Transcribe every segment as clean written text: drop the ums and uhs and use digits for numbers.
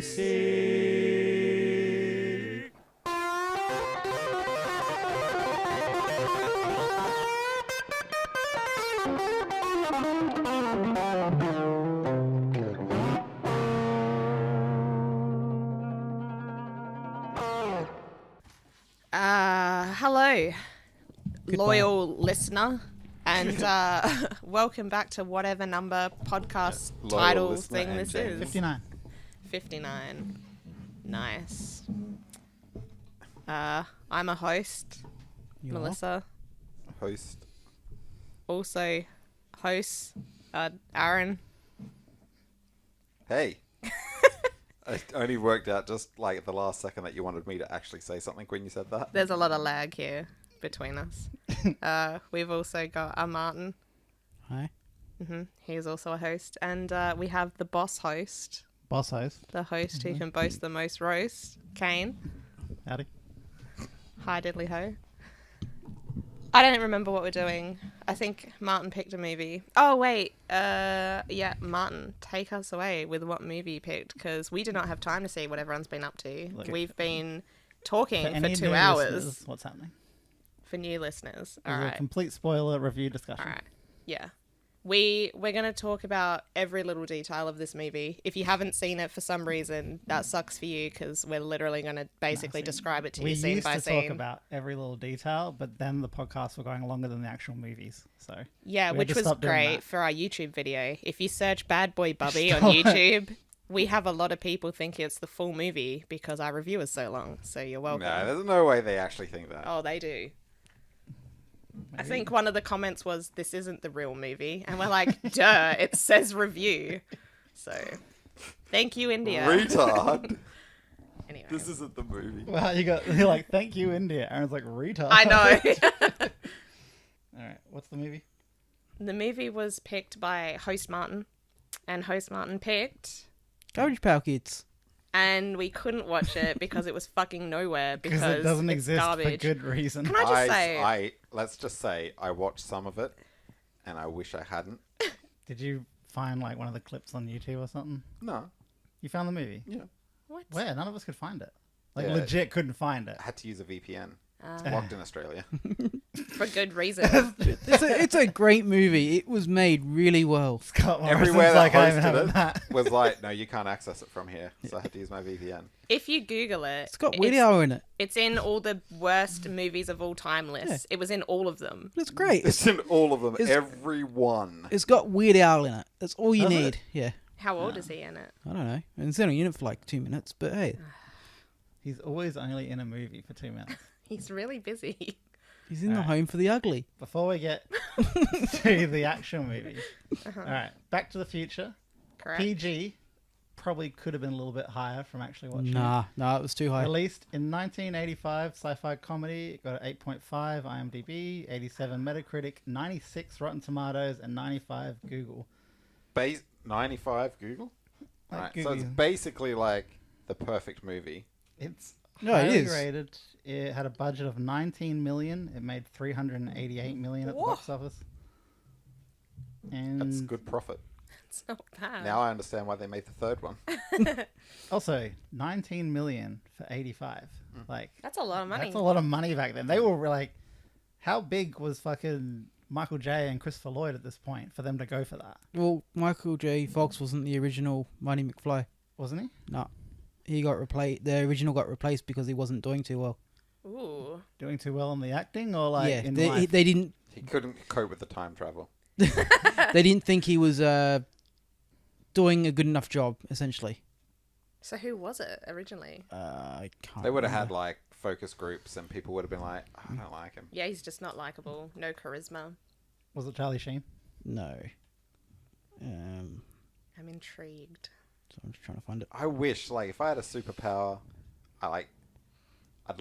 NPC. Hello, loyal listener, and welcome back to whatever number podcast title thing this is. 59. 59. Nice. I'm a host, You Melissa. Host. Also, host, Aaron. Hey. It only worked out just like at the last second that you wanted me to actually say something when you said that. There's a lot of lag here between us. We've also got Martin. Hi. He's also a host. And we have the boss host. Boss host. The host who can boast the most roast, Kane. Howdy. Hi, diddly ho. I don't remember what we're doing. I think Martin picked a movie. Oh, wait. Yeah, Martin, take us away with what movie you picked, because we do not have time to see what everyone's been up to. Look, We've been talking for any 2 new hours. listeners, what's happening? For new listeners. All There's a right. complete spoiler review discussion. All right. Yeah. We're going to talk about every little detail of this movie. If you haven't seen it for some reason, that sucks for you, because we're literally going to basically describe it to you scene by scene. We used to talk about every little detail, but then the podcasts were going longer than the actual movies. So yeah, we which had to was stop doing great that. for our YouTube video. If you search Bad Boy Bubby on YouTube, we have a lot of people think it's the full movie because our review is so long. So you're welcome. No, there's no way they actually think that. Oh, they do. I Maybe. think one of the comments was, "This isn't the real movie," and we're like, "Duh, it says review." So, thank you, India. Retard. Anyway, This isn't the movie. Well, you're like, thank you, India. Aaron's like, retard. I know. All right, what's the movie? The movie was picked by host Martin, and host Martin picked, Garbage Pail Kids. and we couldn't watch it because it was fucking nowhere because Because it doesn't it's exist garbage. for good reason. Can I just say, Let's just say I watched some of it, and I wish I hadn't. Did you find like one of the clips on YouTube or something? No. You found the movie? Yeah. what? Where? None of us could find it. Like Yeah. legit couldn't find it. I had to use a VPN. It's Ah. blocked in Australia. For good reason. It's a great movie. It was made really well. Scott Morrison's Everywhere that like, I'm hosted having it that. was like, no, you can't access it from here. So I had to use my VPN. If you Google it, It's got Weird Al in it. it's in all the worst movies of all time lists. It was in all of them. It's great. It's in all of them. It's- Every one. It's got Weird Al in it. That's all you Does it? need. Yeah. How old is he in it? I don't know. And it's only in it for like 2 minutes, but hey, He's always only in a movie for 2 minutes. He's really busy. he's in the Alright. Home for the Ugly. Before we get to the actual movie. All right, Back to the Future. Correct. PG probably could have been a little bit higher from actually watching Nah, it was too it. high. Released in 1985, sci-fi comedy. It got an 8.5 IMDb, 87 Metacritic, 96 Rotten Tomatoes, and 95 Google. 95 Google? Like Right. So Google. it's basically like the perfect movie. It's No, it highly is. rated. It had a budget of 19 million. It made 388 million at the box office. And That's good profit. It's not bad. Now I understand why they made the third one. also 19 million for 85. Like That's a lot of money. that's a lot of money back then. They were like, how big was fucking Michael J and Christopher Lloyd at this point for them to go for that? Well, Michael J. Fox wasn't the original Marty McFly. Wasn't he? No. He got replaced. The original got replaced because he wasn't doing too well. Ooh. Doing too well in the acting or like yeah, in they life? didn't. He couldn't cope with the time travel. They didn't think he was doing a good enough job. Essentially, So who was it originally? I can't. They would have had remember. like focus groups, and people would have been like, "Oh, I don't like him." Yeah, he's just not likable. No charisma. Was it Charlie Sheen? No. I'm intrigued. So I'm just trying to find it. I wish, like, if I had a superpower, I'd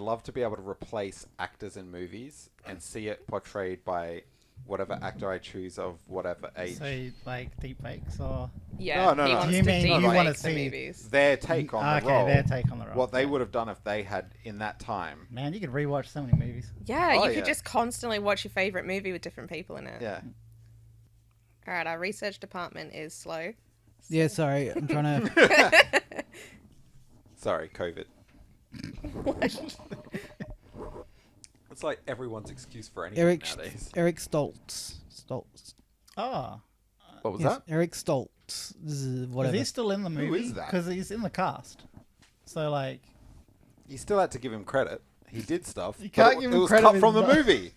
love to be able to replace actors in movies and see it portrayed by whatever actor I choose of whatever age. So like deep fakes or Yeah, No, he no. wants You to mean deep you wanna fake the see- movies. Their take on the okay, role. their take on the role. What they Yeah. would have done if they had in that time. Man, you could rewatch so many movies. Yeah, Oh, you yeah. could just constantly watch your favorite movie with different people in it. Yeah. All right, our research department is slow. Yeah, sorry, I'm trying to. Sorry, COVID. It's like everyone's excuse for anything nowadays. Eric Stoltz. Oh, What was Yes, that? Eric Stoltz. This is is whatever. he still in the movie? is that? Because he's in the cast. So like, You still had to give him credit. He did stuff. You but can't it, give it him was credit cut if from the he's not- movie.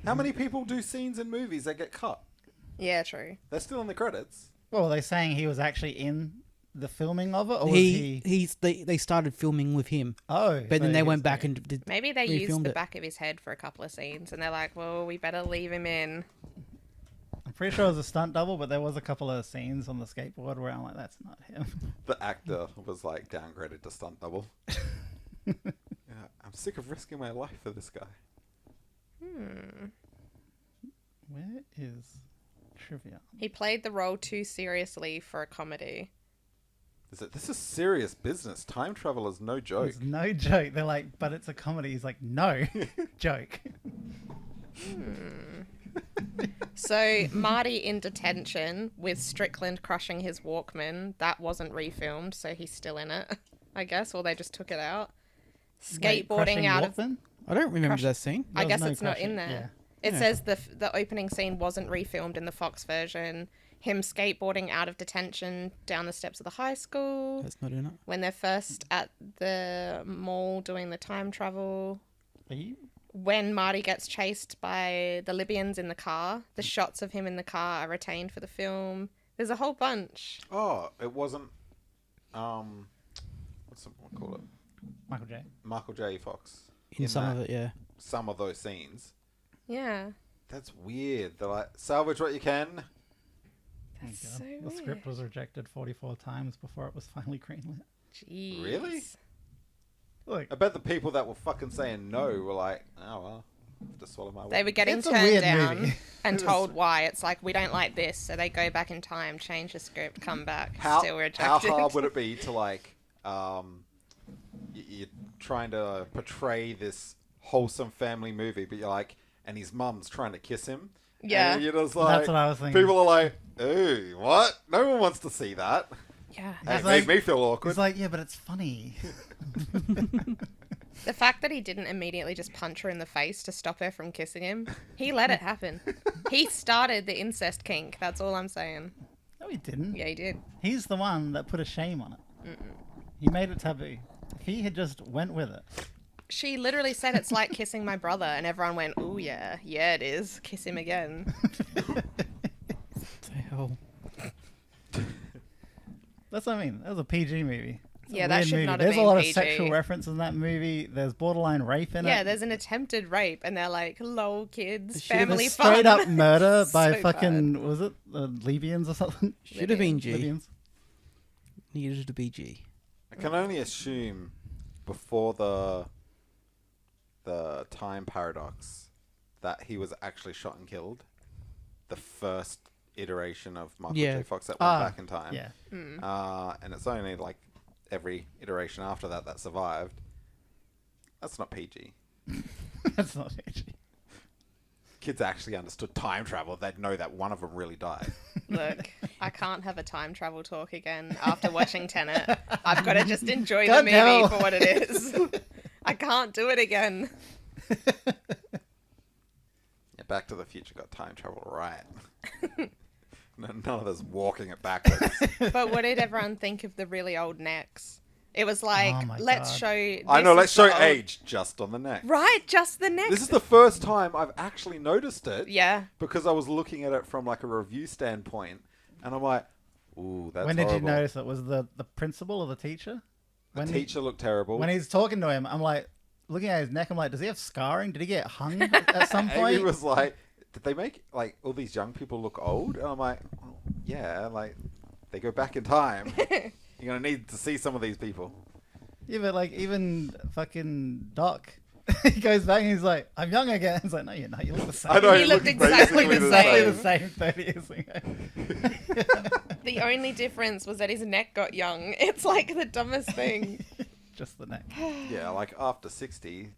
How many people do scenes in movies that get cut? Yeah, true. They're still in the credits. well, were they saying he was actually in the filming of it, or was he? They started filming with him, Oh, but so then they he went was back there. and did. Maybe they used refilmed the it. back of his head for a couple of scenes, and they're like, "Well, we better leave him in." I'm pretty sure it was a stunt double, but there was a couple of scenes on the skateboard where I'm like, that's not him. The actor was like downgraded to stunt double. Yeah, I'm sick of risking my life for this guy. Where is trivia? He played the role too seriously for a comedy. This is serious business. Time travel is no joke. It's no joke. They're like, but it's a comedy. He's like, no, joke. So Marty in detention with Strickland crushing his Walkman. That wasn't refilmed, so he's still in it, I guess, or they just took it out. Wait, Skateboarding crushing out of. Walkman? I don't remember Crush- that scene. I There was guess no it's not crushing, in there. yeah. It Yeah. says the opening scene wasn't refilmed in the Fox version. Him skateboarding out of detention down the steps of the high school. That's not in it. When they're first at the mall doing the time travel. Are you? When Marty gets chased by the Libyans in the car. The shots of him in the car are retained for the film. There's a whole bunch. Oh, it wasn't. What's someone call it? Michael J. Michael J. Fox. In some that- of it, yeah. Some of those scenes. Yeah. That's weird. They're like, salvage what you can. Oh my That's God. so The weird. script was rejected 44 times before it was finally greenlit. Jeez. Really? Look, I bet the people that were fucking saying no were like, oh well, I have to swallow my They words. were getting It's a turned weird down movie. and It was- told why. It's like, we don't like this. So they go back in time, change the script, come back, still How rejected. hard would it be to like, you're trying to portray this wholesome family movie, but you're like, and his mum's trying to kiss him. Yeah. And you're just like, That's what I was thinking. People are like, ooh, what? No one wants to see that. Yeah. Hey, It's it made like- me feel awkward. it's like, yeah, but it's funny. The fact that he didn't immediately just punch her in the face to stop her from kissing him, he let it happen. He started the incest kink. That's all I'm saying. No, he didn't. Yeah, he did. He's the one that put a shame on it. He made it taboo. If he had just went with it. She literally said it's like kissing my brother, and everyone went, "Ooh, yeah, yeah, it is. Kiss him again." What the hell? That's what I mean. That was a PG movie. It's a Yeah, that weird should movie. not have There's a been lot PG. of sexual references in that movie. There's borderline rape in Yeah, it. there's an attempted rape, and they're like, "Lol, kids, Should have family There's fun." straight up murder by So fucking, was it the Libyans or something? Should have been G. Libyans. Needed to be G. I can only assume before the time paradox that he was actually shot and killed. The first iteration of Michael Yeah. J. Fox that went Ah, back in time. Yeah. And it's only like every iteration after that that survived. That's not PG. That's not PG. Kids actually understood time travel. They'd know that one of them really died. Look, I can't have a time travel talk again after watching Tenet. I've got to just enjoy God the movie damn. for what it is. I can't do it again. Yeah, Back to the Future got time travel right. None of us walking it backwards. But what did everyone think of the really old necks? It was like, Oh my let's God. show. I know, this let's is show the old- age just on the neck. Right, just the necks. This is the first time I've actually noticed it. Yeah. Because I was looking at it from like a review standpoint, and I'm like, "Ooh, that's When did horrible." you notice it? Was the principal or the teacher? The When teacher looked terrible. When he's talking to him, I'm like, looking at his neck, I'm like, does he have scarring? Did he get hung at some point? Amy was like, "Did they make like all these young people look old?" And I'm like, well, "Yeah, like they go back in time. You're gonna need to see some of these people." Yeah, but like even fucking Doc, he goes back and he's like, "I'm young again." He's like, "No, you're not. You look the same." I know He looked exactly the exactly the same. same 30 years ago. The only difference was that his neck got young. It's like the dumbest thing. Just the neck. Yeah, like after 60,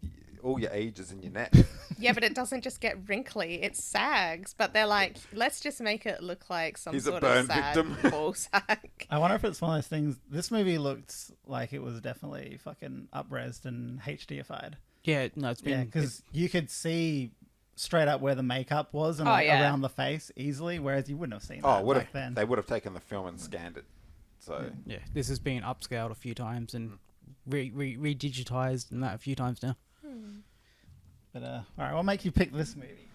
all your age is in your neck. Yeah, but it doesn't just get wrinkly; it sags. But they're like, let's just make it look like some He's a sort burn of sad victim. ball sag. I wonder if it's one of those things. This movie looked like it was definitely fucking up-resed and HDified. Yeah, no, it's been Yeah, because you could see straight up where the makeup was and Oh, like, yeah. around the face easily, whereas you wouldn't have seen Oh, that would back have then. they would have taken the film and scanned it. So yeah, this has been upscaled a few times and re-digitized and that a few times now. But all right, what make you pick this movie?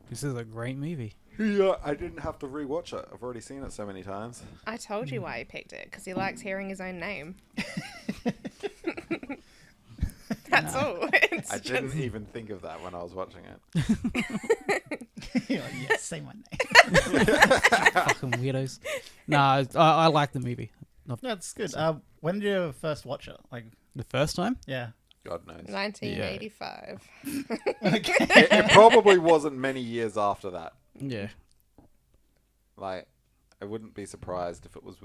This is a great movie. yeah, I didn't have to rewatch it. I've already seen it so many times. I told you why he picked it, because he likes hearing his own name. That's all. It's I just... didn't even think of that when I was watching it. You're like, yes, say my name. Fucking weirdos. Nah, I like the movie. That's good. When did you first watch it? Like, The first time? yeah. God knows. 1985. It probably wasn't many years after that. Yeah. Like, I wouldn't be surprised if it was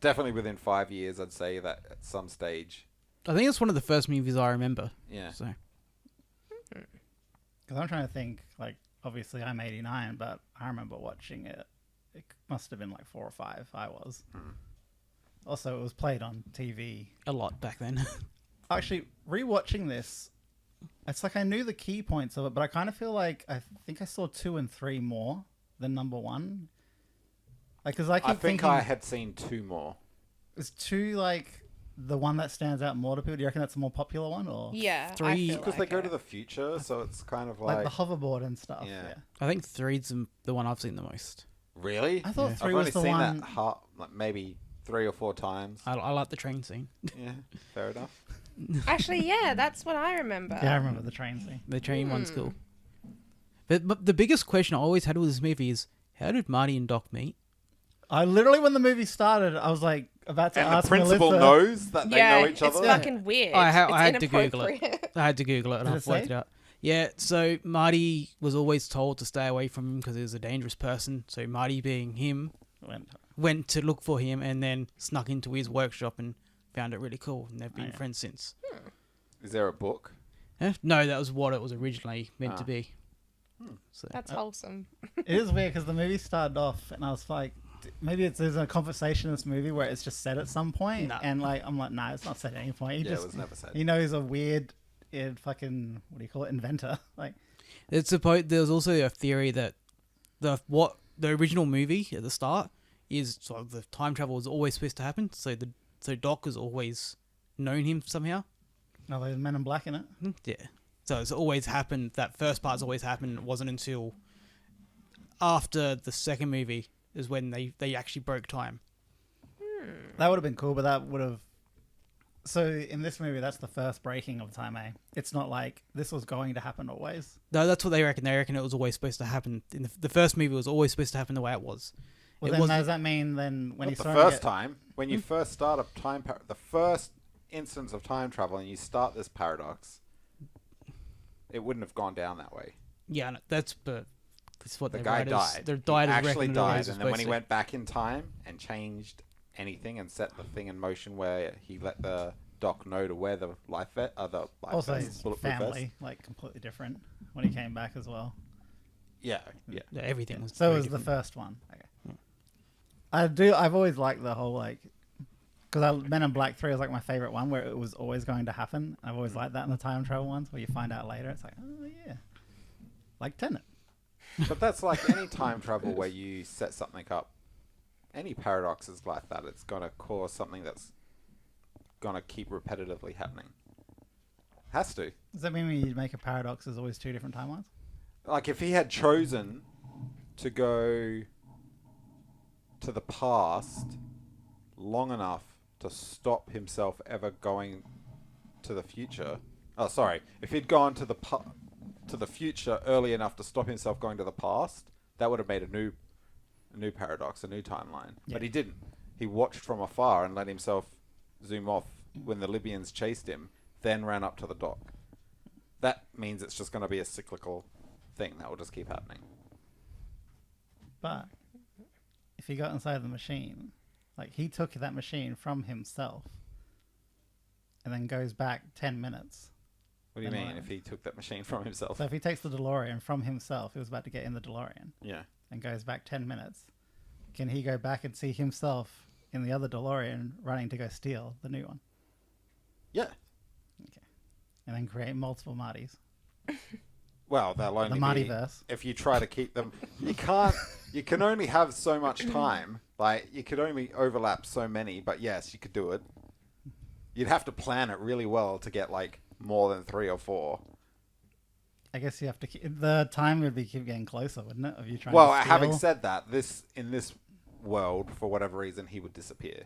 definitely within 5 years. I'd say that at some stage. I think it's one of the first movies I remember. Yeah. So Because I'm trying to think, like, obviously I'm 89, but I remember watching it. It must have been like 4 or 5. I was. Also, it was played on TV. a lot back then. Actually, rewatching this, it's like I knew the key points of it, but I kind of feel like I think I saw 2 and 3 more than number 1. Like, because I keep I think thinking, I had seen 2 more. is 2 like the one that stands out more to people? Do you reckon that's a more popular one, or Yeah. I Three- feel Because like they go it. to the future, so it's kind of like like... the hoverboard and stuff? Yeah. Yeah. I think 3's the one I've seen the most. Really? I thought Yeah. 3 I've was only the seen one. that like maybe 3 or 4 times. I like the train scene. Yeah, fair enough. Actually, yeah, that's what I remember. Yeah, I remember the train scene. The train one's cool. But the biggest question I always had with this movie is, how did Marty and Doc meet? I literally, when the movie started, I was like about to And ask the principal Melissa. knows that they Yeah, know each it's other. fucking weird. I It's had to Google it. inappropriate. I had to Google it and Did I've it worked say? it out. Yeah, so Marty was always told to stay away from him because he was a dangerous person. So Marty, being him, went to look for him and then snuck into his workshop and found it really cool. And they've been yeah. friends since. Is there a book? No, that was what it was originally meant to Ah. be. So That's wholesome. It is weird because the movie started off, and I was like, maybe there's a conversation in this movie where it's just said at some point, Nah. and like I'm like, nah, it's not said at any point. He Yeah, just, it was never said. you know, he's a weird, fucking, what do you call it, inventor. Like, it's supposed. There's also a theory that the original movie at the start is sort of the time travel was always supposed to happen. So Doc has always known him somehow. no, there's Men in Black in it. Yeah. So it's always happened. That first part's always happened. It wasn't until after the second movie is when they actually broke time. That would have been cool, but that would have. So in this movie, that's the first breaking of time. It's not like this was going to happen always. No, that's what they reckon. They reckon it was always supposed to happen. In the first movie was always supposed to happen the way it was. Well, It then wasn't- does that mean then when Not he's the throwing first it, time, when you first start the first instance of time travel and you start this paradox, it wouldn't have gone down that way. Yeah, no, that's what The the guy writers, died. The He writers actually reckon it died, was and then when he supposed went back in time and changed anything and set the thing in motion where he let the Doc know to wear the life vest, also vest, his bulletproof family vest. like completely different when he came back as well. Yeah, yeah. to, everything was So it very was different. the first one. Okay. I've always liked the whole like, because Men in Black 3 was like my favorite one where it was always going to happen. I've always liked that in the time travel ones where you find out later. It's like, oh yeah, like Tenet. But that's like any time travel where you set something up. Any paradox is like that. It's going to cause something that's going to keep repetitively happening. Has to. Does that mean when you make a paradox, there's always 2 different timelines? Like if he had chosen to go to the past long enough to stop himself ever going to the future. Oh, sorry. If he'd gone to the future early enough to stop himself going to the past, that would have made a new paradox, a new timeline. Yeah. But he didn't. He watched from afar and let himself zoom off when the Libyans chased him, then ran up to the dock. That means it's just going to be a cyclical thing that will just keep happening. But if he got inside the machine, like he took that machine from himself and then goes back 10 minutes. What do you Then mean? If he took that machine from himself? So if he takes the DeLorean from himself, he was about to get in the DeLorean Yeah. and goes back 10 minutes. Can he go back and see himself in the other DeLorean running to go steal the new one? Yeah. And then create multiple Martys. Well, they'll only The be Martyverse. if you try to keep them. You can't. You can only have so much time. Like you could only overlap so many. But yes, you could do it. You'd have to plan it really well to get like more than 3 or 4. I guess you have to keep... The time would be keep getting closer, wouldn't it? Of you trying Well, to steal? having said that, in this world, for whatever reason, he would disappear.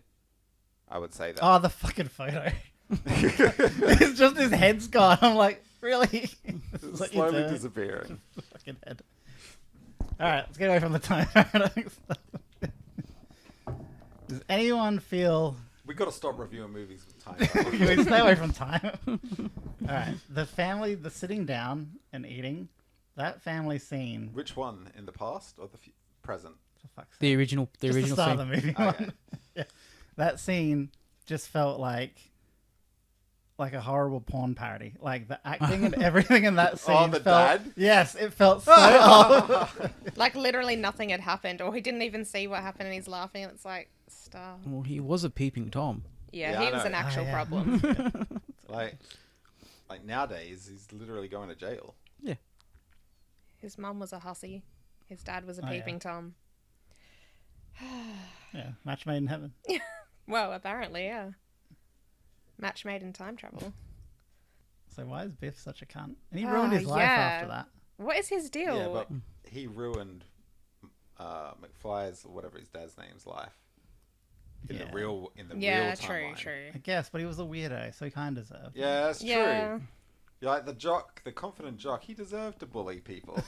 I would say that. Oh, the fucking photo. It's just his head's gone. I'm like, really? It's What you slowly doing? disappearing. Fucking head. Alright, let's get away from the time paradox. Does anyone feel... We got to stop reviewing movies with time. Can we stay away from time? Alright, the family, the sitting down and eating, that family scene... Which one? In the past or the present? For fuck's sake. The original Just the start scene. of the movie. Okay. Yeah. That scene just felt like a horrible porn parody. Like the acting and everything in that scene. Oh, the felt, dad? Yes, it felt so off. Like literally nothing had happened, or he didn't even see what happened, and he's laughing. And it's like, stop. Well, he was a peeping Tom. Yeah, Yeah, I he was know. an actual yeah. problem. Like nowadays, he's literally going to jail. His mum was a hussy. His dad was a Oh, yeah. peeping Tom. Yeah, match made in heaven. Well, apparently, yeah. Match made in time travel. So why is Biff such a cunt? And he ruined his life yeah. after that. What is his deal? Yeah, but he ruined McFly's or whatever his dad's name's life in Yeah. the real yeah, real true, timeline. true. I guess, but he was a weirdo, so he kind of deserved. Yeah, that's Yeah. true. You're like the jock, the confident jock. He deserved to bully people.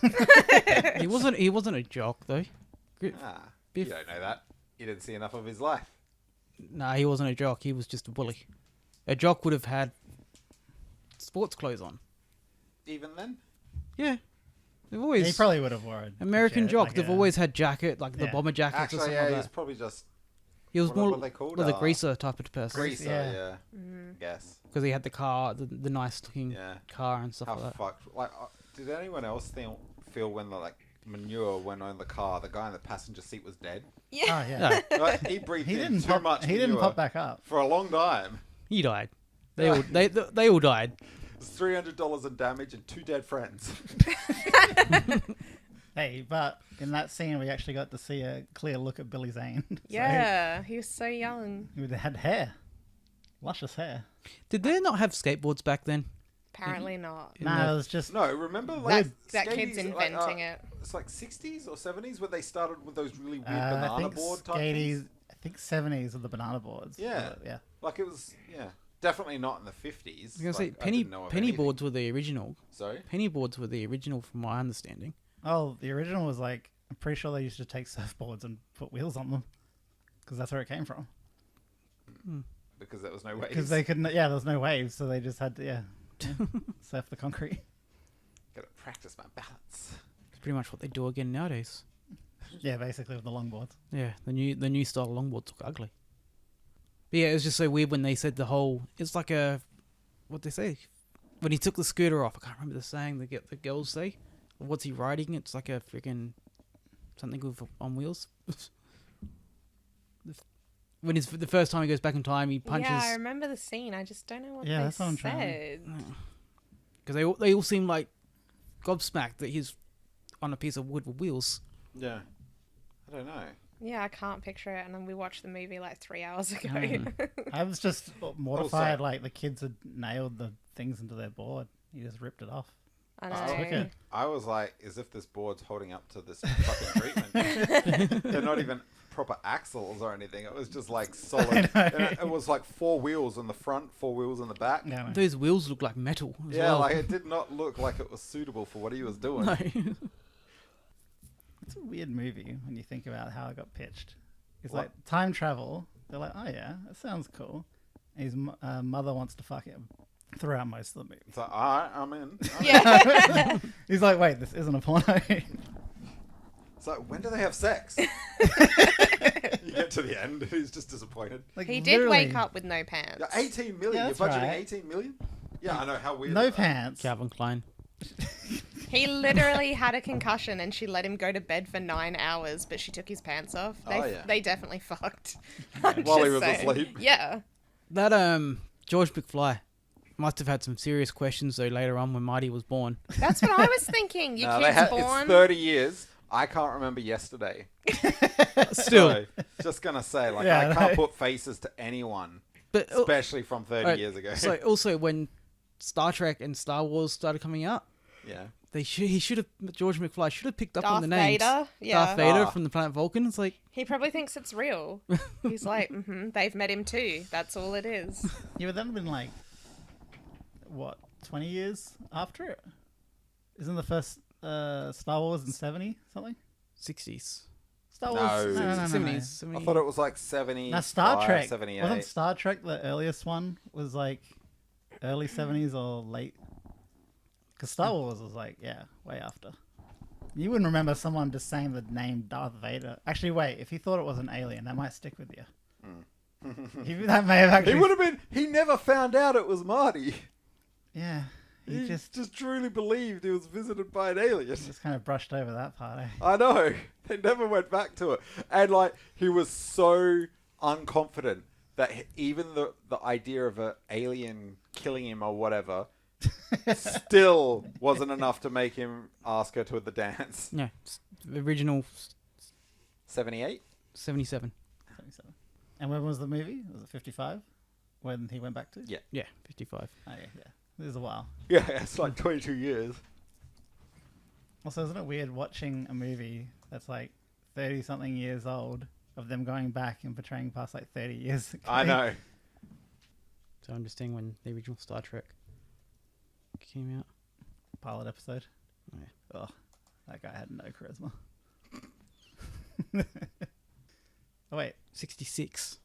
He wasn't a jock though. Ah, Biff- you don't know that. You didn't see enough of his life. Nah, he wasn't a jock. He was just a bully. A jock would have had sports clothes on. Even then, Yeah, they've He always probably would have worn American shit, jock. like they've a- always had jacket, like the Yeah. bomber jackets or actually, something yeah, like he's that. probably just He was what more are they called? was a greaser type of person Greaser, yeah. yeah. Mm-hmm. Yes. because he had the car, the nice looking Yeah. car and stuff How like that. fucked? Like, did anyone else feel when the manure went on the car? The guy in the passenger seat was dead. Yeah. Oh, yeah. Yeah, Like, he breathed He in didn't too pop. much. He didn't manure pop back up. for a long time. he died. They all died. It's $300 in damage and 2 dead friends. Hey, but in that scene, we actually got to see a clear look at Billy Zane. So Yeah, he was so young. he had hair, luscious hair. Did they not have skateboards back then? Apparently not. In Nah, the- it was just No, remember That, like that kid's skaties, inventing it. It's like 60s or 70s when they started with those really weird I banana think board type skaties. things. I think 70s of the banana boards. Yeah. Yeah. Like it was, definitely not in the 50s. I was gonna say Like, I penny didn't know of penny anything. boards were the original. Sorry. Penny boards were the original, from my understanding. Oh, the original was like, I'm pretty sure they used to take surfboards and put wheels on them, because that's where it came from. Because there was no way. Because they couldn't. Yeah, there was no waves, so they just had to surf the concrete. Gotta practice my balance. It's pretty much what they do again nowadays. Yeah, basically with the longboards. Yeah, the new style longboards look ugly. But yeah, it was just so weird when they said the whole. It's like a, what they say, when he took the scooter off. I can't remember the saying the girls say. What's he riding? It's like a freaking something with on wheels. When it's the first time he goes back in time, he punches. Yeah, I remember the scene. I just don't know what Yeah, they that's what I'm trying to- said. Because they all seem like gobsmacked that he's on a piece of wood with wheels. Yeah. I don't know. Yeah, I can't picture it. And then we watched the movie like 3 hours ago. I was just mortified. Also- Like the kids had nailed the things into their board. He just ripped it off. I Just took know. it. I was like, as if this board's holding up to this fucking treatment. They're not even proper axles or anything. It was just like solid. I know. And it was like 4 wheels in the front, 4 wheels in the back. No, no. Those wheels look like metal as Yeah, well. like it did not look like it was suitable for what he was doing. No. It's a weird movie when you think about how it got pitched. It's like time travel. They're like, oh yeah, that sounds cool. And his mother wants to fuck him throughout most of the movie. It's like, all right, I'm in. Yeah. He's like, wait, this isn't a porno. It's like, when do they have sex? You get to the end, he's just disappointed. Like, He did literally. wake up with no pants. Yeah, 18 million. Yeah, You're that's budgeting right. 18 million? Yeah, I know how weird. No is that? pants. Calvin Klein. He literally had a concussion and she let him go to bed for 9 hours, but she took his pants off. They definitely fucked. I'm While he just was saying. asleep. Yeah. That George McFly must have had some serious questions though later on when Marty was born. That's what I was thinking. Your No, kid's born. It's 30 years. I can't remember yesterday. Still, So, just gonna say, like, Yeah, I can't no. put faces to anyone, but especially from 30 years ago. So also when Star Trek and Star Wars started coming out, yeah. George McFly should have picked up on Darth the names. Vader. Yeah. Darth Vader Ah. from the planet Vulcan. It's like, He probably thinks it's real. He's like, they've met him too. That's all it is. You would then have been like, what, 20 years after it? Isn't the first Star Wars in 70 something? 60s. Star No. Wars. No. 70s. I thought it was like 70. Now Star Trek 78. wasn't Star Trek the earliest one? Was like early 70s or late? Because Star Wars was like way after. You wouldn't remember someone just saying the name Darth Vader. Actually, wait. If you thought it was an alien, that might stick with you. That may have actually. He would have been. He never found out it was Marty. Yeah. He He just truly believed he was visited by an alien. kind of brushed over that part. Eh? I know. They never went back to it. And like he was so unconfident that even the idea of an alien killing him or whatever still wasn't enough to make him ask her to the dance. Yeah, the original 78? 77. 77. And when was the movie? Was it 55? When he went back to? Yeah. Yeah, 55. Oh, yeah. This is a while. Yeah, it's like 22 years. Also, isn't it weird watching a movie that's like 30-something years old of them going back and portraying past like 30 years ago? I know. So I'm just saying when the original Star Trek came out. Pilot episode. Yeah. Oh, that guy had no charisma. Oh, wait. 66.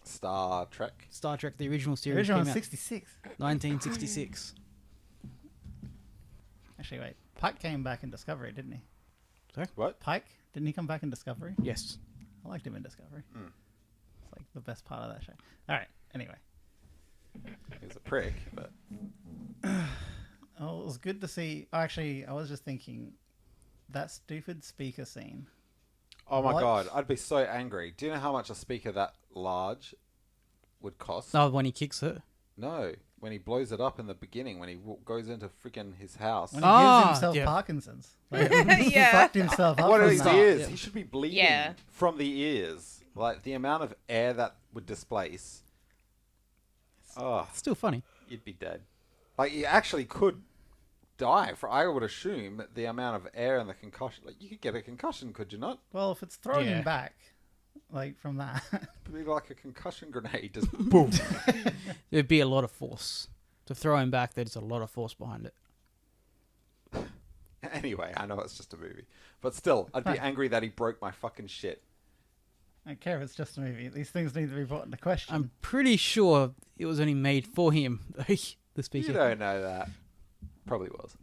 Star Trek. Star Trek, the original The series original came was out 66. 1966. Actually, wait. Pike came back in Discovery, didn't he? What? Pike? Didn't he come back in Discovery? Yes. I liked him in Discovery. Mm. It's like the best part of that show. All right. Anyway. He was a prick, but Oh, it was good to see. Oh, actually, I was just thinking that stupid speaker scene. oh my What? god, I'd be so angry. Do you know how much a speaker that large would cost? Oh, when he kicks it. No, when he blows it up in the beginning, when he goes into freaking his house. When he Ah, gives himself yeah. Parkinson's. Like, he Yeah. fucked himself up. What are from his that. ears? Yeah. He should be bleeding Yeah. from the ears. Like the amount of air that would displace. Oh, It's still funny. you'd be dead. Like you actually could die. For I would assume that the amount of air and the concussion. Like you could get a concussion, could you not? Well, if it's throwing Yeah. him back, like from that. It'd be like a concussion grenade. Just boom. There'd be a lot of force. To throw him back, there's a lot of force behind it. Anyway, I know it's just a movie, but still, I'd be angry that he broke my fucking shit. I don't care if it's just a movie. These things need to be brought into question. I'm pretty sure it was only made for him, the speaker. You don't know that. Probably was.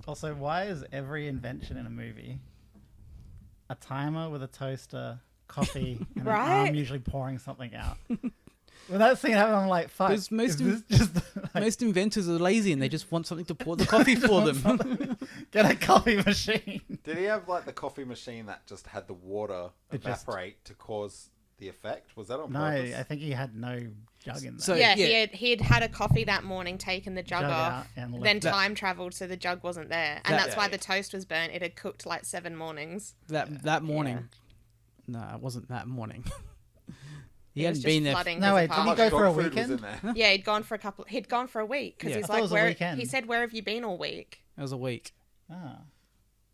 Also, why is every invention in a movie a timer with a toaster, coffee, and an Right? arm usually pouring something out? When that scene happened, I'm like, fuck. Those most is this just like, Most inventors are lazy and they just want something to pour the coffee for them. get a coffee machine? Did he have like the coffee machine that just had the water It just- evaporate to cause the effect? Was that on No, purpose? I think he had no jug in there. So- Yeah, yeah. he had had a coffee that morning, taken the jug Jug off, out and left then it. time travelled, so the jug wasn't there, and That- that's why the toast was burnt. It had cooked like 7 mornings. that morning. No, it wasn't that morning. He It was hadn't just been there. flooding No, his wait, How didn't he much go for dog a food was weekend? in there? Yeah, he'd gone for he'd gone for a week because Yeah. he's I thought it like, was a where weekend. he said, where have you been all week? It was a week. Ah.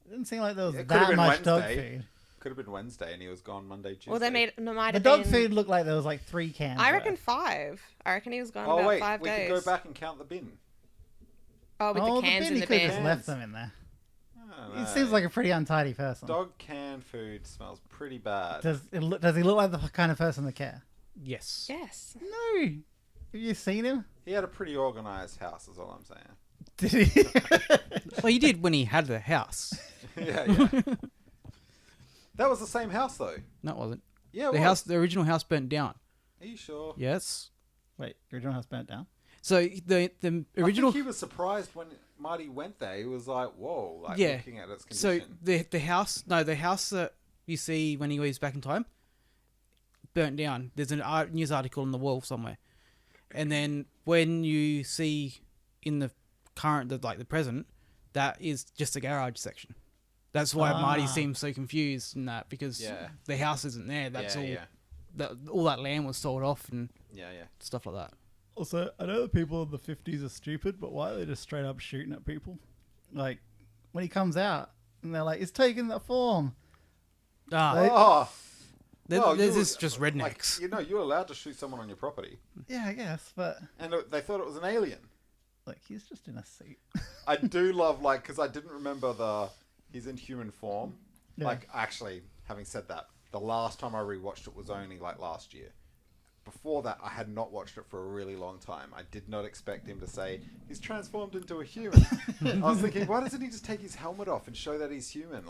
It didn't seem like there was It could have that been much dog Wednesday. food. Could have been Wednesday, and he was gone Monday, Tuesday. Well, they might The have dog been. food looked like there was like 3 cans. I worth. reckon 5. I reckon he was gone Oh about wait, 5 we days. could go back and count the bin. Oh, with the cans in he the could have bin. just left them in there. I don't He know. seems like a pretty untidy person. Dog canned food smells pretty bad. Does he look like the kind of person that care? Yes. Yes. No. Have you seen him? He had a pretty organized house, is all I'm saying. Did he? Well, he did when he had the house. yeah. That was the same house, though. No, it wasn't. Yeah, it The was. house, the original house burnt down. Are you sure? Yes. Wait, your original house burnt down? So the I original. think he was surprised when Marty went there. He was like, "Whoa!" Like Yeah. looking at its So condition. the house that you see when he goes back in time, burnt down. There's a news article on the wall somewhere, and then when you see in the current, the present, that is just a garage section. That's why Marty seems so confused in that, because the house isn't there. That's all that land was sold off and stuff like that. Also, I know the people in the 50s are stupid, but why are they just straight up shooting at people? Like, when he comes out, and they're like, it's taking that form. Well, There's just rednecks. Like, you're allowed to shoot someone on your property. Yeah, I guess, but... And they thought it was an alien. Like, he's just in a suit. I do love, because I didn't remember he's in human form. Yeah. Like, actually, having said that, the last time I rewatched it was only, last year. Before that, I had not watched it for a really long time. I did not expect him to say, he's transformed into a human. I was thinking, why doesn't he just take his helmet off and show that he's human?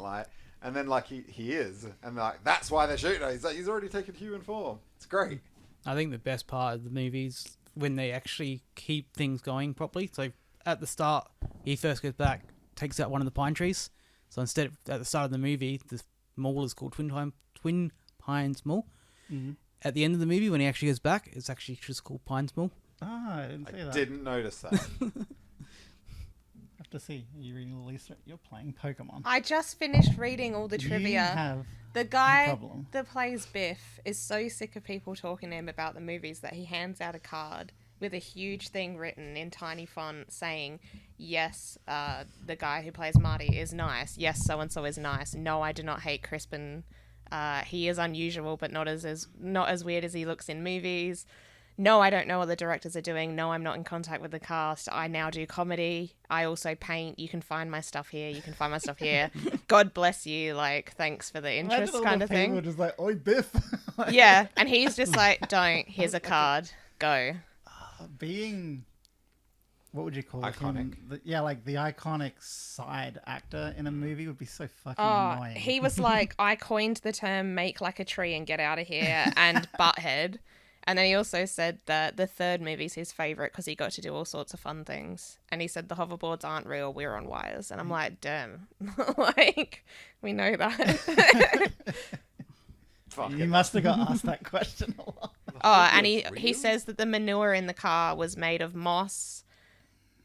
And then, he is. And, that's why they're shooting him. He's already taken human form. It's great. I think the best part of the movie is when they actually keep things going properly. So at the start, he first goes back, takes out one of the pine trees. So instead of, at the start of the movie, the mall is called Twin Pines Mall. Mm-hmm. At the end of the movie, when he actually goes back, it's actually just called Pines Mall. Ah, I didn't see that. Didn't notice that. Have to see. Are you reading the list? You're playing Pokemon. I just finished reading all the You trivia. have The guy problem. that plays Biff is so sick of people talking to him about the movies that he hands out a card with a huge thing written in tiny font saying, yes, the guy who plays Marty is nice. Yes, so-and-so is nice. No, I do not hate Crispin. He is unusual, but not as weird as he looks in movies. No, I don't know what the directors are doing. No, I'm not in contact with the cast. I now do comedy. I also paint. You can find my stuff here. You can find my stuff here. God bless you. Thanks for the interest kind of thing. Just like, oi, Biff. Yeah, and he's just like, don't. Here's a card. Go. Being, what would you call Iconic. him? The iconic side actor in a movie would be so fucking Oh, annoying. he was like, I coined the term make like a tree and get out of here and butthead. And then he also said that the third movie's his favourite because he got to do all sorts of fun things. And he said the hoverboards aren't real, we're on wires. And I'm like, damn. We know that. You must have got asked that question a lot. Oh, and he says that the manure in the car was made of moss,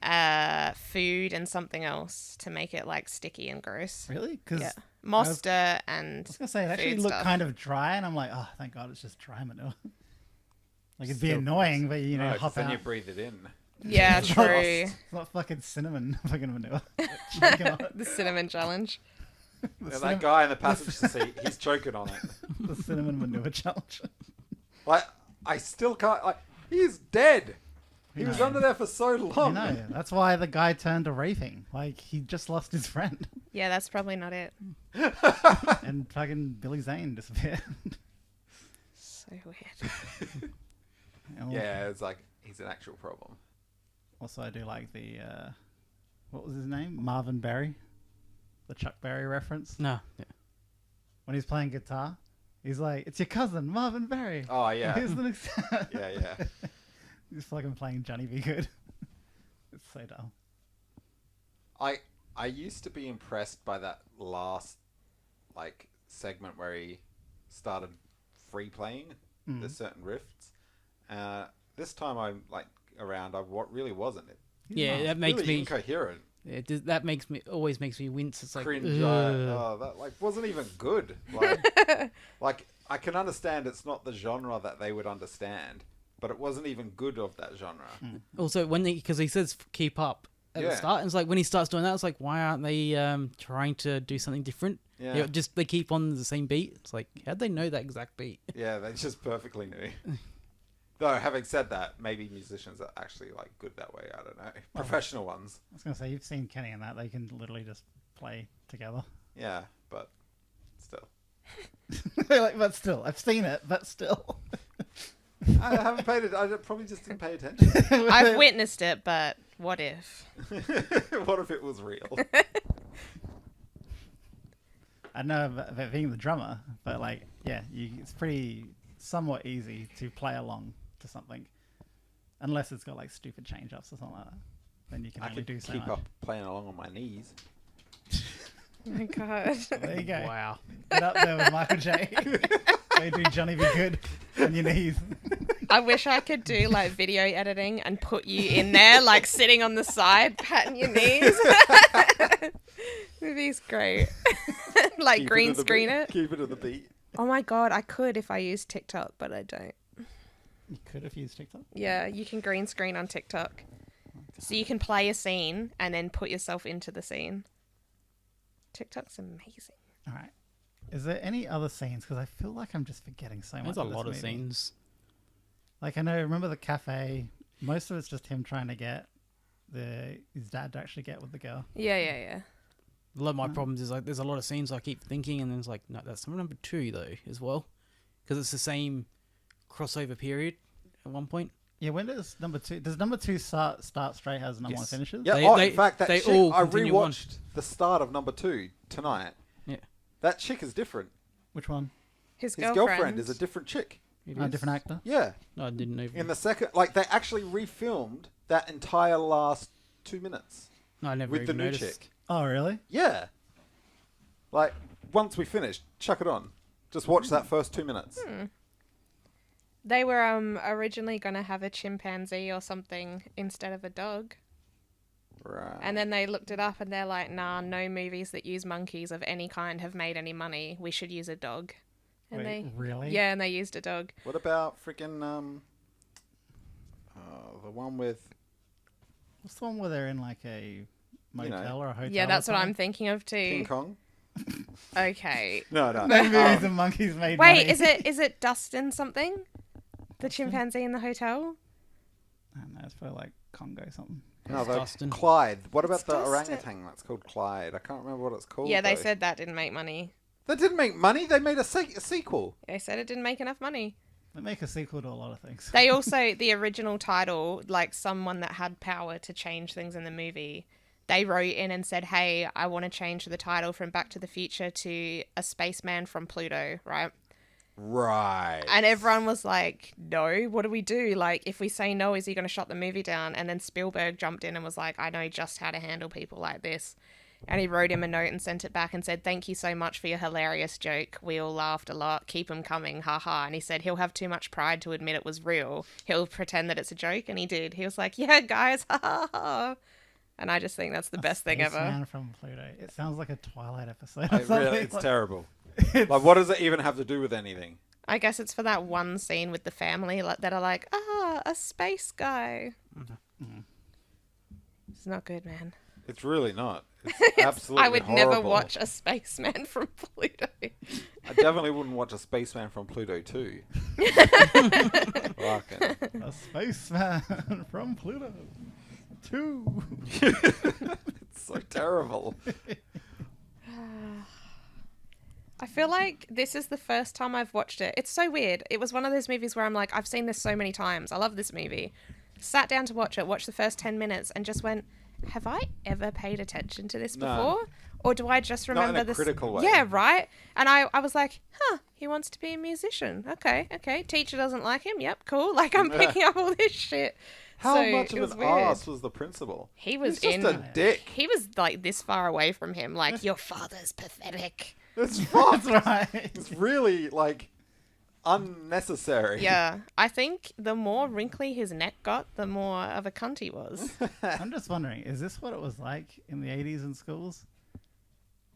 food, and something else to make it sticky and gross. Really? Because moss, dirt, and I was gonna say it actually food looked stuff. kind of dry, and I'm like, oh, thank God, it's just dry manure. It'd be annoying, but No, 'cause hop then out. you breathe it in. Yeah, It's true. It's not fucking cinnamon fucking manure. Choking on it. The cinnamon challenge. That guy in the passenger seat, he's choking on it. The cinnamon manure challenge. I still can't. He's dead. He was under there for so I long. know. That's why the guy turned to raping. He just lost his friend. Yeah, that's probably not it. And fucking Billy Zane disappeared. So weird. Yeah, it's he's an actual problem. Also, I do like the, what was his name? Marvin Berry. The Chuck Berry reference. No. Yeah. When he's playing guitar, he's like, it's your cousin, Marvin Berry. Oh, yeah. Here's the next... Yeah. He's fucking playing Johnny Be Good. It's so dumb. I used to be impressed by that last segment where he started free playing the certain riffs. This time I'm around, I really wasn't. Yeah, that makes really me incoherent. that always makes me wince. It's like Cringe. ugh. That wasn't even good. I can understand it's not the genre that they would understand, but it wasn't even good of that genre. Also, because he says keep up at the start, and it's like when he starts doing that, it's like why aren't they trying to do something different? Yeah. You know, just they keep on the same beat. It's like how'd they know that exact beat? Yeah, they just perfectly knew. Though, having said that, maybe musicians are actually good that way. I don't know. Professional ones. I was going to say, you've seen Kenny and that. They can literally just play together. Yeah, but still. But still. I've seen it, but still. I haven't paid it. I probably just didn't pay attention. I've witnessed it, but what if? What if it was real? I know about being the drummer, but it's pretty somewhat easy to play along to something. Unless it's got like stupid change ups or something like that. Then you can I only could do so keep much. up playing along on my knees. Oh my god. There you go. Wow. Get up there with Michael J. They do Johnny Be Good on your knees. I wish I could do like video editing and put you in there, like sitting on the side, patting your knees. Movie's great. Like Keep green to the screen beat. it. Keep it to the beat. Oh my god, I could if I used TikTok, but I don't. You could have used TikTok. Yeah, you can green screen on TikTok. So you can play a scene and then put yourself into the scene. TikTok's amazing. All right. Is there any other scenes? Because I feel like I'm just forgetting so much. There's a this lot of movie. scenes. Like I know, remember the cafe? Most of it's just him trying to get his dad to actually get with the girl. Yeah. A lot of my problems is like there's a lot of scenes I keep thinking, and then it's like, no, that's number 2 though as well, because it's the same crossover period at one point. Yeah, when does number 2? Does number 2 start straight as number 1 Yes. finishes? Yeah. They- in fact, that they chick, all I continue on. rewatched the start of number 2 tonight. Yeah. That chick is different. Which one? His His girlfriend is a different chick. It A is. different actor. Yeah. No, I didn't even. In the second, like they actually refilmed that entire last 2 minutes No, I never with the even new noticed. chick. Oh, really? Yeah. Like once we finished, chuck it on. Just watch that first 2 minutes. They were originally gonna have a chimpanzee or something instead of a dog. Right. And then they looked it up and they're like, nah, no movies that use monkeys of any kind have made any money. We should use a dog. And Wait, they really? Yeah, and they used a dog. What about freaking the one with What's the one where they're in like a motel or a hotel? Yeah, that's or what I'm something? thinking of King too. Kong? Okay. No. No movies and monkeys made Wait, money. is it Dustin something? The Dustin? chimpanzee in the hotel? I don't know, it's probably like Congo something. No, the Dustin. Clyde. What about It's the Dustin. orangutan that's called Clyde? I can't remember what it's called. Yeah, they though. said that didn't make money. That didn't make money. They made a sequel. They said it didn't make enough money. They make a sequel to a lot of things. They also, the original title, like someone that had power to change things in the movie, they wrote in and said, hey, I want to change the title from Back to the Future to A Spaceman from Pluto, right? Right. And everyone was like, no, what do we do? Like, if we say no, is he going to shut the movie down? And then Spielberg jumped in and was like, I know just how to handle people like this. And he wrote him a note and sent it back and said, thank you so much for your hilarious joke. We all laughed a lot. Keep him coming. Ha ha. And he said he'll have too much pride to admit it was real. He'll pretend that it's a joke. And he did. He was like, yeah, guys. Ha ha ha. And I just think that's the best thing ever. Man from Pluto. It sounds like a Twilight episode. It really, it's terrible. Like, what does it even have to do with anything? I guess it's for that one scene with the family that are like, a space guy. Mm-hmm. It's not good, man. It's really not. It's absolutely I would horrible. never watch a spaceman from Pluto. I definitely wouldn't watch a spaceman from Pluto too. Fucking. A spaceman from Pluto. 2. It's so terrible. I feel like this is the first time I've watched it. It's so weird. It was one of those movies where I'm like, I've seen this so many times. I love this movie. Sat down to watch it, watched the first 10 minutes, and just went, have I ever paid attention to this No. before? Or do I just Not remember in a this? critical way. Yeah, right? And I was like, he wants to be a musician. Okay. Teacher doesn't like him. Yep, cool. Like, I'm picking up all this shit. How So, much it of was an weird. ass was the principal? He was He's just a dick. He was like this far away from him. Like, your father's pathetic. It's fucked. That's right. It's really like unnecessary. Yeah, I think the more wrinkly his neck got, the more of a cunt he was. I'm just wondering, is this what it was like in the 80s in schools?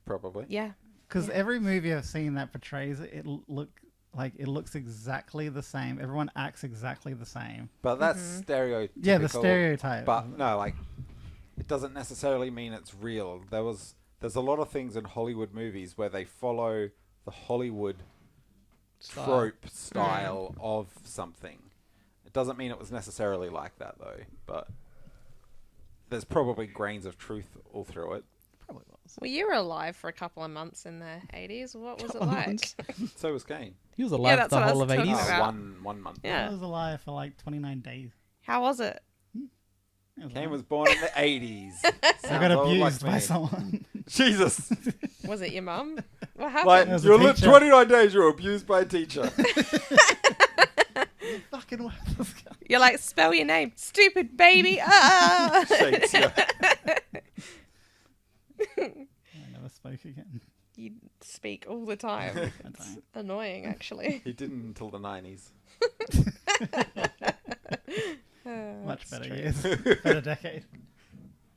Probably. Yeah. Because every movie I've seen that portrays it, it looks exactly the same. Everyone acts exactly the same. But that's stereotypical. Yeah, the stereotype. But no, like, it doesn't necessarily mean it's real. There's a lot of things in Hollywood movies where they follow the Hollywood trope style of something. It doesn't mean it was necessarily like that though, but there's probably grains of truth all through it. Probably was. Well, you were alive for a couple of months in the 80s. What was it like? So was Kane. He was alive that's the what I whole was of talking 80s. about. One month. Yeah. I was alive for like 29 days. How was it? It was Kane alright. was born in the 80s. I got Sounds old like abused by me. someone. Jesus. Was it your mum? What happened? Like, As a you live teacher. 29 days, you're abused by a teacher. Fucking worthless guy. You're like, spell your name, stupid baby. Ah! Shakes you. I never spoke again. You speak all the time. I It's don't. annoying, actually. He didn't until the 90s. Much That's better true. years. Better decade.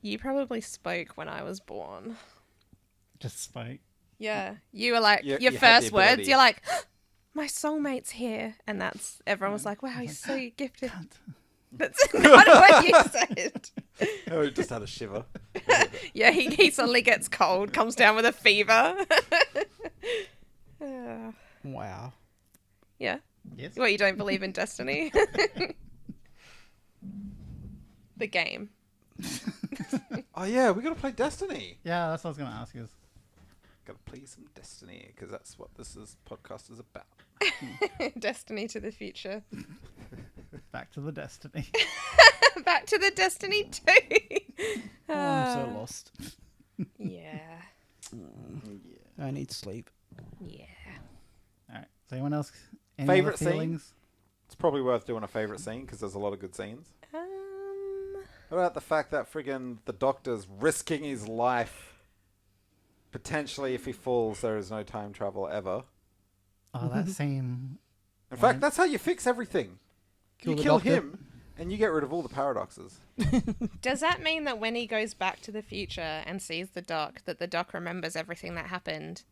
You probably spoke when I was born. Just spoke. Yeah. You were like, You- your you had the first words, ability. you're like, my soulmate's here. And that's, everyone was like, wow, he's so gifted. That's not what you said. Oh, he just had a shiver. Yeah, he suddenly gets cold, comes down with a fever. Uh, Wow. yeah. Yes. What, you don't believe in destiny? The game. Oh, yeah, we got to play Destiny. Yeah, that's what I was going to ask you. Got to play some Destiny, because that's what podcast is about. Destiny to the future. Back to the Destiny. Back to the Destiny 2. Oh, I'm so lost. Yeah. I need sleep. Yeah. All right. Does anyone else? Any Favourite other scene? feelings? It's probably worth doing a favourite scene, because there's a lot of good scenes. What about the fact that friggin' the doctor's risking his life? Potentially, if he falls, there is no time travel ever. Oh, that scene. In fact, that's how you fix everything. Kill You the kill doctor. him, and you get rid of all the paradoxes. Does that mean that when he goes back to the future and sees the doc, that the doc remembers everything that happened?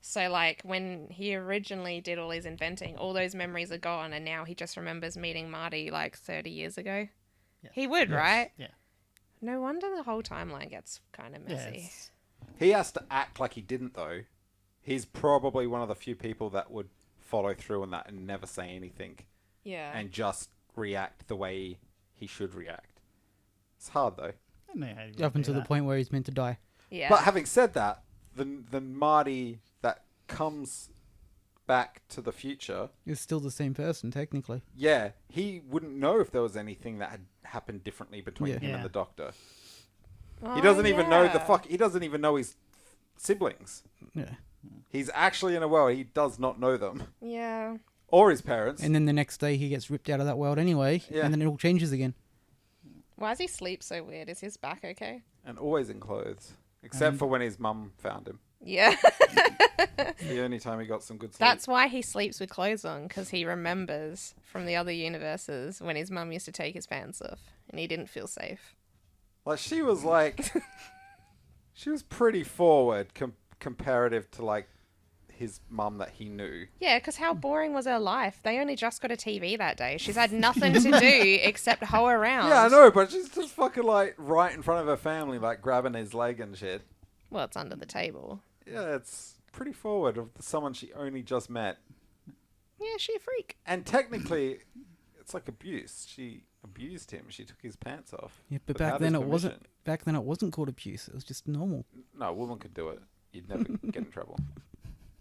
So, like, when he originally did all his inventing, all those memories are gone, and now he just remembers meeting Marty, like, 30 years ago? Yeah. He would, Yes. right? Yeah. No wonder the whole timeline gets kind of messy. Yes. He has to act like he didn't, though. He's probably one of the few people that would follow through on that and never say anything Yeah. and just react the way he should react. It's hard, though. I don't know how you would Up do until the that. point where he's meant to die. Yeah. But having said that, the Marty that comes back to the future, He's still the same person, technically. yeah, he wouldn't know if there was anything that had happened differently between Yeah. him and Yeah. the Doctor. Oh, He doesn't even know the yeah. fuck. He doesn't even know his siblings. Yeah. He's actually in a world he does not know them Yeah. or his parents. And then the next day he gets ripped out of that world anyway. Yeah. And then it all changes again. Why does he sleep so weird? Is his back okay? And always in clothes, except for when his mum found him. Yeah. The only time he got some good sleep. That's why he sleeps with clothes on, because he remembers from the other universes when his mum used to take his pants off and he didn't feel safe. Like she was like, she was pretty forward comparative to like his mum that he knew. Yeah, because how boring was her life? They only just got a TV that day. She's had nothing to do except hoe around. Yeah, I know, but she's just fucking like right in front of her family, like grabbing his leg and shit. Well, it's under the table. Yeah, it's pretty forward of someone she only just met. Yeah, she a freak. And technically, it's like abuse. She abused him. She took his pants off. Yeah, but without back then his it wasn't. permission. Back then it wasn't called abuse. It was just normal. No, a woman could do it. You'd never get in trouble.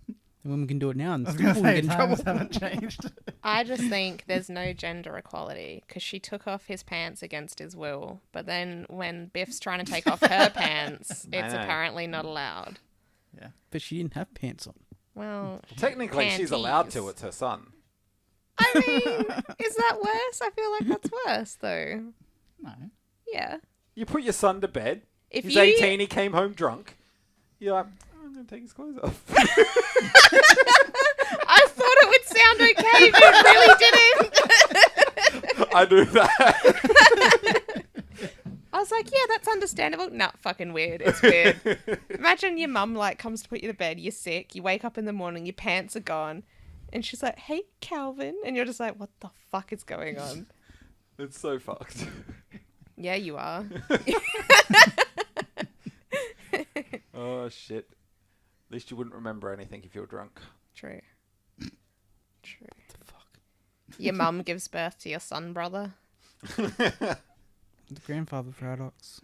The women can do it now, and I was still going to wouldn't say get in trouble. times haven't changed. I just think there's no gender equality because she took off his pants against his will. But then when Biff's trying to take off her pants, it's know. apparently not allowed. Yeah. But she didn't have pants on. Well, Technically, she's allowed to. Panties. It's her son. I mean, is that worse? I feel like that's worse, though. No. Yeah. You put your son to bed. If He's you 18. He came home drunk. You're like, oh, I'm going to take his clothes off. I thought it would sound okay, but it really didn't. I do that. I was like, yeah, that's understandable. Nah, fucking weird. It's weird. Imagine your mum, like, comes to put you to bed, you're sick, you wake up in the morning, your pants are gone, and she's like, hey, Calvin. And you're just like, what the fuck is going on? It's so fucked. Yeah, you are. Oh, shit. At least you wouldn't remember anything if you were drunk. True. True. The fuck? Your mum gives birth to your son, brother. The grandfather paradox.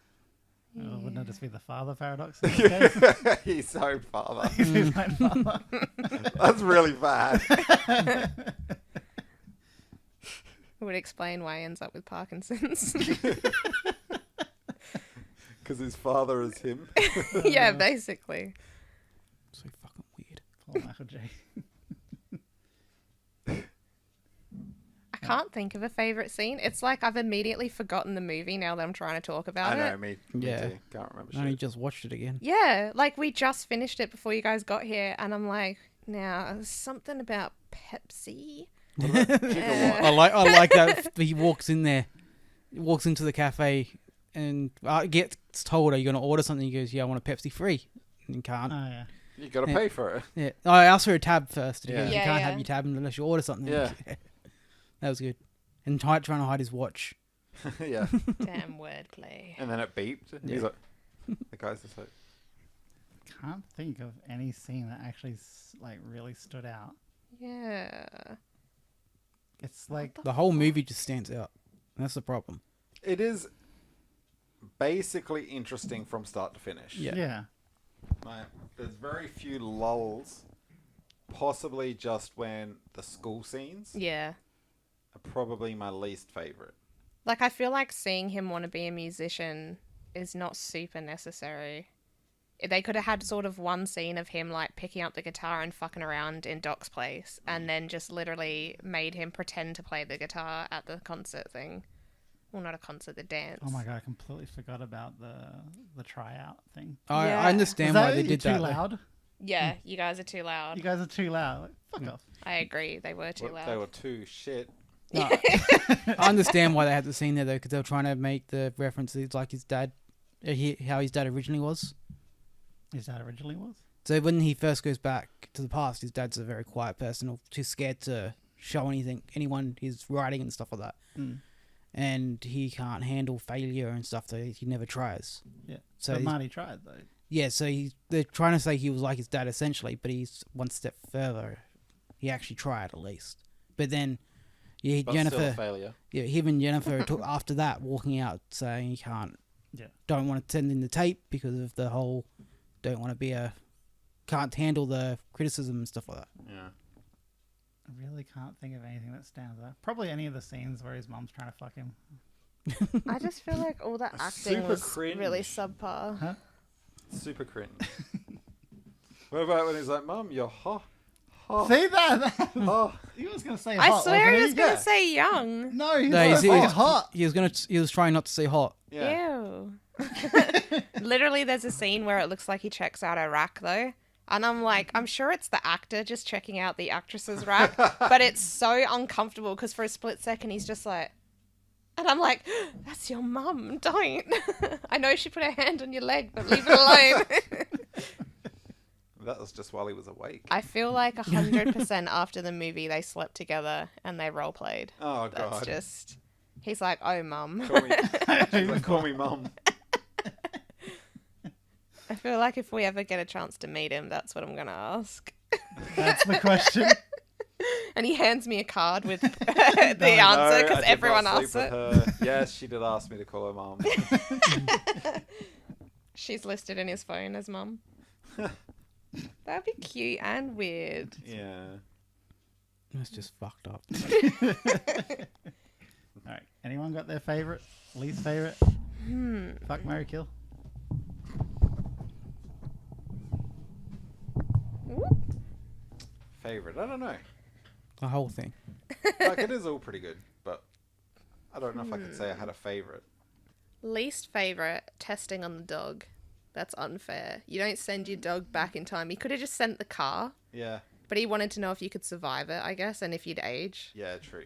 Oh, wouldn't it just be the father paradox? In this case? He's so father. He's my father. That's really bad. It would explain why he ends up with Parkinson's. Because his father is him. Yeah, basically. So fucking weird. Poor Michael J. I can't think of a favorite scene. It's like I've immediately forgotten the movie now that I'm trying to talk about I it. know, me Yeah. too. Can't remember I only shit. just watched it again. Yeah, like we just finished it before you guys got here, and I'm like, now something about Pepsi. Yeah. I like that he walks in there, he walks into the cafe, and gets told, "Are you going to order something?" He goes, "Yeah, I want a Pepsi free." And you can't. Oh yeah. You got to Yeah. pay for it. Yeah, I asked for a tab first. And he Yeah. goes, you Yeah, can't yeah. have your tab unless you order something. Yeah. That was good. And trying to hide his watch. Yeah. Damn wordplay. And then it beeped. And Yeah. he's like, the guy's just like, Can't think of any scene that actually like really stood out. Yeah. It's like The whole movie just stands out. That's the problem. it is basically interesting from start to finish. Yeah. yeah. Like, there's very few lulls. Possibly just when the school scenes Yeah. are probably my least favorite. Like, I feel like seeing him want to be a musician is not super necessary. They could have had sort of one scene of him, like, picking up the guitar and fucking around in Doc's place, and then just literally made him pretend to play the guitar at the concert thing. Well, not a concert, the dance. Oh my god, I completely forgot about the tryout thing. Yeah. I understand Is why that they you did too that. though. loud? Yeah, you guys are too loud. You guys are too loud. Like, fuck off. I agree, they were too Well, loud. they were too shit. No, I understand why they had the scene there though, because they were trying to make the references like his dad, how his dad originally was. His dad originally was. So when he first goes back to the past, his dad's a very quiet person, or too scared to show anyone his writing and stuff like that. Mm. And he can't handle failure and stuff, so he never tries. Yeah. So But he's- Marty tried though. yeah, so they're trying to say he was like his dad essentially, but he's one step further. He actually tried at least. But then, yeah, But still a Jennifer, failure. yeah, him and Jennifer took after that walking out saying he don't want to send in the tape because of the whole can't handle the criticism and stuff like that. Yeah. I really can't think of anything that stands out. Probably any of the scenes where his mom's trying to fuck him. I just feel like all the acting Super was cringe. really subpar. Huh? Super cringe. What about when he's like, Mum, you're hot. Hot. See that? Hot. He was gonna say I hot. swear he wasn't was going to Yeah. say young. No, he's No, gonna he's- say he's- hot. He was trying not to say hot. Yeah. Ew. Literally, there's a scene where it looks like he checks out a rack, though. And I'm like, I'm sure it's the actor just checking out the actress's rack. But it's so uncomfortable because for a split second, he's just like... And I'm like, that's your mum, don't. I know she put her hand on your leg, but leave it alone. That was just while he was awake. I feel like 100% after the movie, they slept together and they role played. Oh, That's God. just... He's like, oh, mum. Call me, she's like, call me Mum. I feel like if we ever get a chance to meet him, that's what I'm going to ask. That's the question. And he hands me a card with the answer because everyone asks it. Her. Yes, she did ask me to call her Mum. She's listed in his phone as mum. That'd be cute and weird. Yeah. That's just fucked up. All right. Anyone got their favorite? Least favorite? Fuck, marry, kill. Favorite? I don't know. The whole thing. Like, it is all pretty good, but I don't know if I could say I had a favorite. Least favorite, testing on the dog. That's unfair. You don't send your dog back in time. He could have just sent the car, Yeah. but he wanted to know if you could survive it, I guess, and if you'd age. Yeah, true.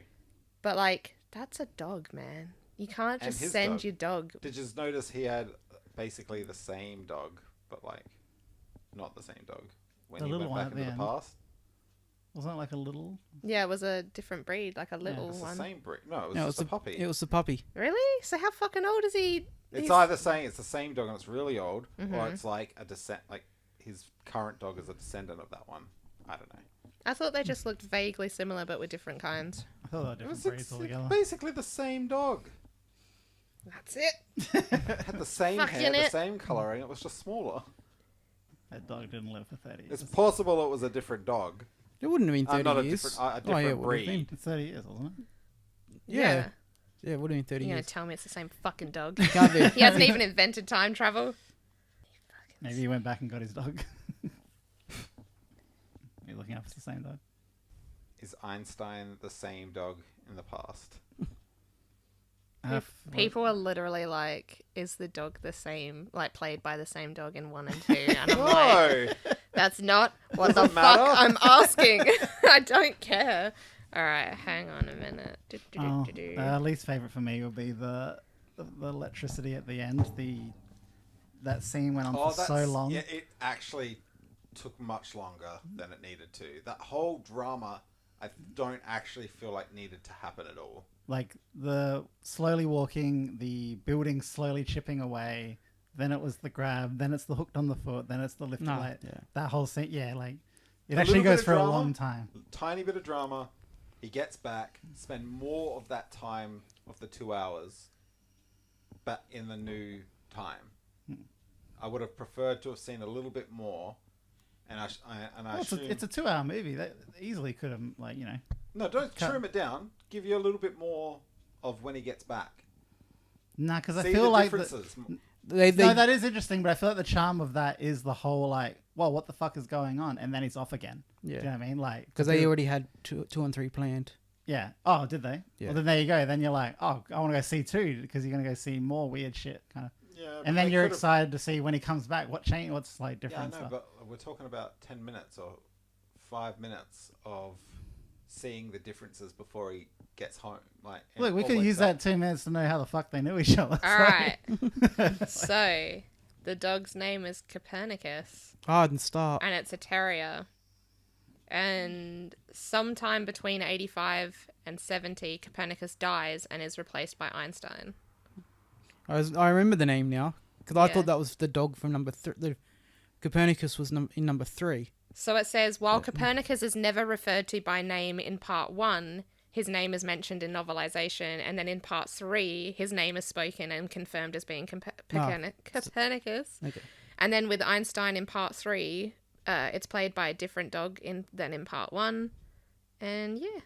But, like, that's a dog, man. You can't And just his send dog. your dog. Did you notice he had basically the same dog, but like not the same dog when The he little went one back at into the the end. past? Wasn't it like a little? Yeah, it was a different breed, like a little It's one. the same breed. No, it was No, just a puppy. It was the puppy. Really? So how fucking old is he? It's He's- either saying it's the same dog and it's really old, or Mhm. it's like a descent. Like his current dog is a descendant of that one. I don't know. I thought they just looked vaguely similar, but with different kinds. I thought they were It different was breeds altogether. basically the same dog. That's it. It had the same hair, Fucking the it. same colouring. It was just smaller. That dog didn't live for 30 years. It's possible it was a different dog. It wouldn't have been 30 not a years. different- a Oh, different it would have been. breed. It's 30 years, wasn't it? Yeah. Yeah, it would have been 30 You're gonna years. tell me it's the same fucking dog? Can't be. He hasn't even invented time travel. Maybe he went back and got his dog. You're looking up for the same dog. Is Einstein the same dog in the past? People are literally like, is the dog the same, like played by the same dog in 1 and 2? And I'm like, that's not what the fuck I'm asking. I don't care. All right, hang on a minute. Least favorite for me would be the electricity at the end. That scene went on for so long. Yeah, it actually took much longer than it needed to. That whole drama, I don't actually feel like needed to happen at all. Like the slowly walking, the building slowly chipping away, then it was the grab, then it's the hooked on the foot, then it's the lift light. Yeah. That whole scene, like it actually goes for a long time. Tiny bit of drama. He gets back, spend more of that time of the 2 hours, but in the new time. I would have preferred to have seen a little bit more, and it's a 2-hour movie. That easily could have, like, you know. No, don't trim it down. Give you a little bit more of when he gets back. Nah, because I feel like differences. No, that is interesting, but I feel like the charm of that is the whole, like, well, what the fuck is going on? And then he's off again. Yeah. Do you know what I mean? Like, because they already had two and three planned. Yeah. Oh, did they? Yeah. Well, then there you go. Then you're like, oh, I want to go see 2 because you're going to go see more weird shit, kind of. Yeah. And then you're excited to see when he comes back what change, what's like different. Yeah, I know, but we're talking about 10 minutes or 5 minutes of seeing the differences before he gets home. Like, look, we could use that 2 minutes to know how the fuck they knew each other. All right. So the dog's name is Copernicus. Oh, I didn't start. And it's a terrier. And sometime between 85 and 70, Copernicus dies and is replaced by Einstein. I remember the name now because I thought that was the dog from number 3. Copernicus was in number 3. So it says, while Copernicus is never referred to by name in part 1, his name is mentioned in novelization, and then in part 3, his name is spoken and confirmed as being Copernicus. Okay. And then with Einstein in part 3, it's played by a different dog than in part 1, and yeah.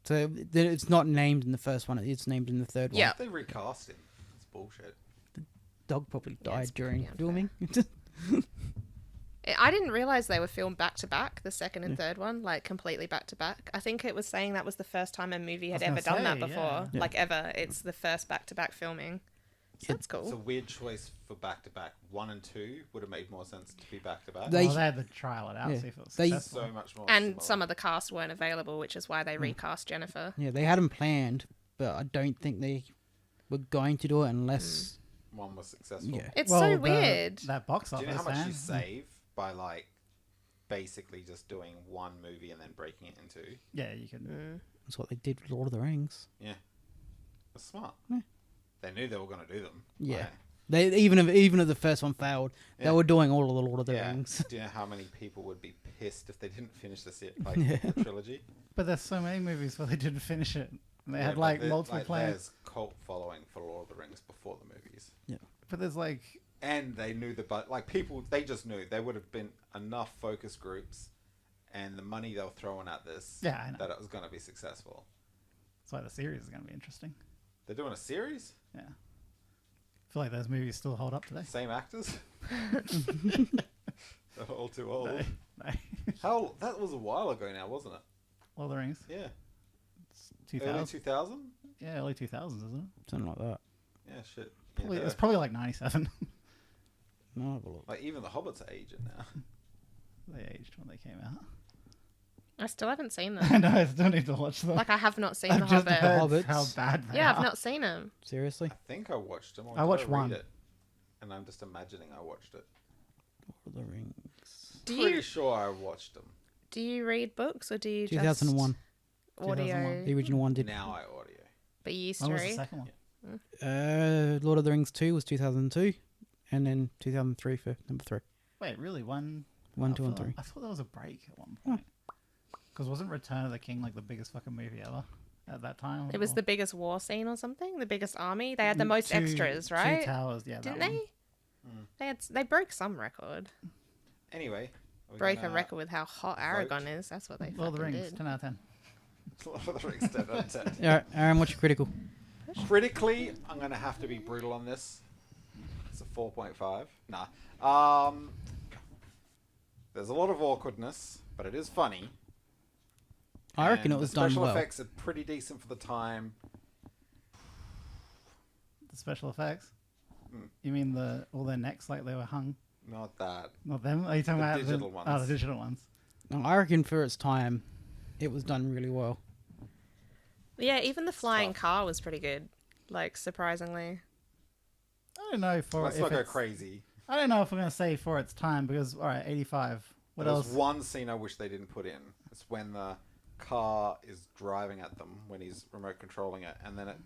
So it's not named in the first one; it's named in the third one. Yeah, they recast him. It's bullshit. The dog probably died during filming. I didn't realize they were filmed back to back, the second and third one, like completely back to back. I think it was saying that was the first time a movie had ever done that before. Yeah. Like ever. It's the first back to back filming. So that's cool. It's a weird choice for back to back. 1 and 2 would have made more sense to be back to back. They had to trial it out, see if it was successful. So much more. And some of the cast weren't available, which is why they recast Jennifer. Yeah, they had them planned, but I don't think they were going to do it unless one was successful. Yeah. It's so weird. That box office. Do you know how much you save by like basically just doing one movie and then breaking it into? Yeah, you can. That's what they did with Lord of the Rings. Yeah, that's smart. Yeah. They knew they were going to do them. Yeah. Like, they even if the first one failed, they were doing all of the Lord of the Rings. Do you know how many people would be pissed if they didn't finish the trilogy? But there's so many movies where they didn't finish it. They had multiple plans. There's cult following for Lord of the Rings before the movies. Yeah. But there's and they knew people. They just knew there would have been enough focus groups, and the money they were throwing at this, that it was going to be successful. That's why the series is going to be interesting. They're doing a series? Yeah. I feel like those movies still hold up today. Same actors? They're all too old. No. That was a while ago now, wasn't it? Lord of the Rings? Yeah. It's 2000? Early 2000? Yeah, early 2000s, isn't it? Something like that. Yeah, shit. It's probably like 97. No, like even the Hobbits are aging now. They aged when they came out. I still haven't seen them. I know, I still need to watch them. Like, I have not seen The Hobbit. Hobbits. How bad they are. I've not seen them. Seriously? I think I watched them. I watched one. It, and I'm just imagining I watched it. Lord of the Rings. Pretty sure I watched them. Do you read books or do you 2001. Just audio? 2001. The original one did. Now I audio. But you used to What was read? the second one? Lord of the Rings 2 was 2002. And then 2003 for number 3. Wait, really? 1, 2, and 3. I thought there was a break at one point. Because wasn't Return of the King like the biggest fucking movie ever at that time? It was the biggest war scene or something? The biggest army? They had the most extras, right? 2 towers, yeah. Didn't they? They broke some record. Anyway. Broke a record with how hot Aragon is. That's what they Lord of the Rings, did. 10 out of 10. Lord of the Rings, 10 out of 10. Alright, Aaron, what's your critical? Critically, I'm going to have to be brutal on this. It's a 4.5. Nah. There's a lot of awkwardness, but it is funny. I reckon And it was the done special well. effects are pretty decent for the time. The special effects. Mm. You mean all their necks like they were hung? Not that. Not them? Are you talking The about digital Oh, ones. the digital ones. No, I reckon for its time, it was done really well. Yeah, even the flying tough. car was pretty good. Like, surprisingly. I don't know for Let's if not go it's- crazy. I don't know if we're gonna say for its time because all right, 85. What There else? was one scene I wish they didn't put in. It's when the car is driving at them when he's remote controlling it, and then it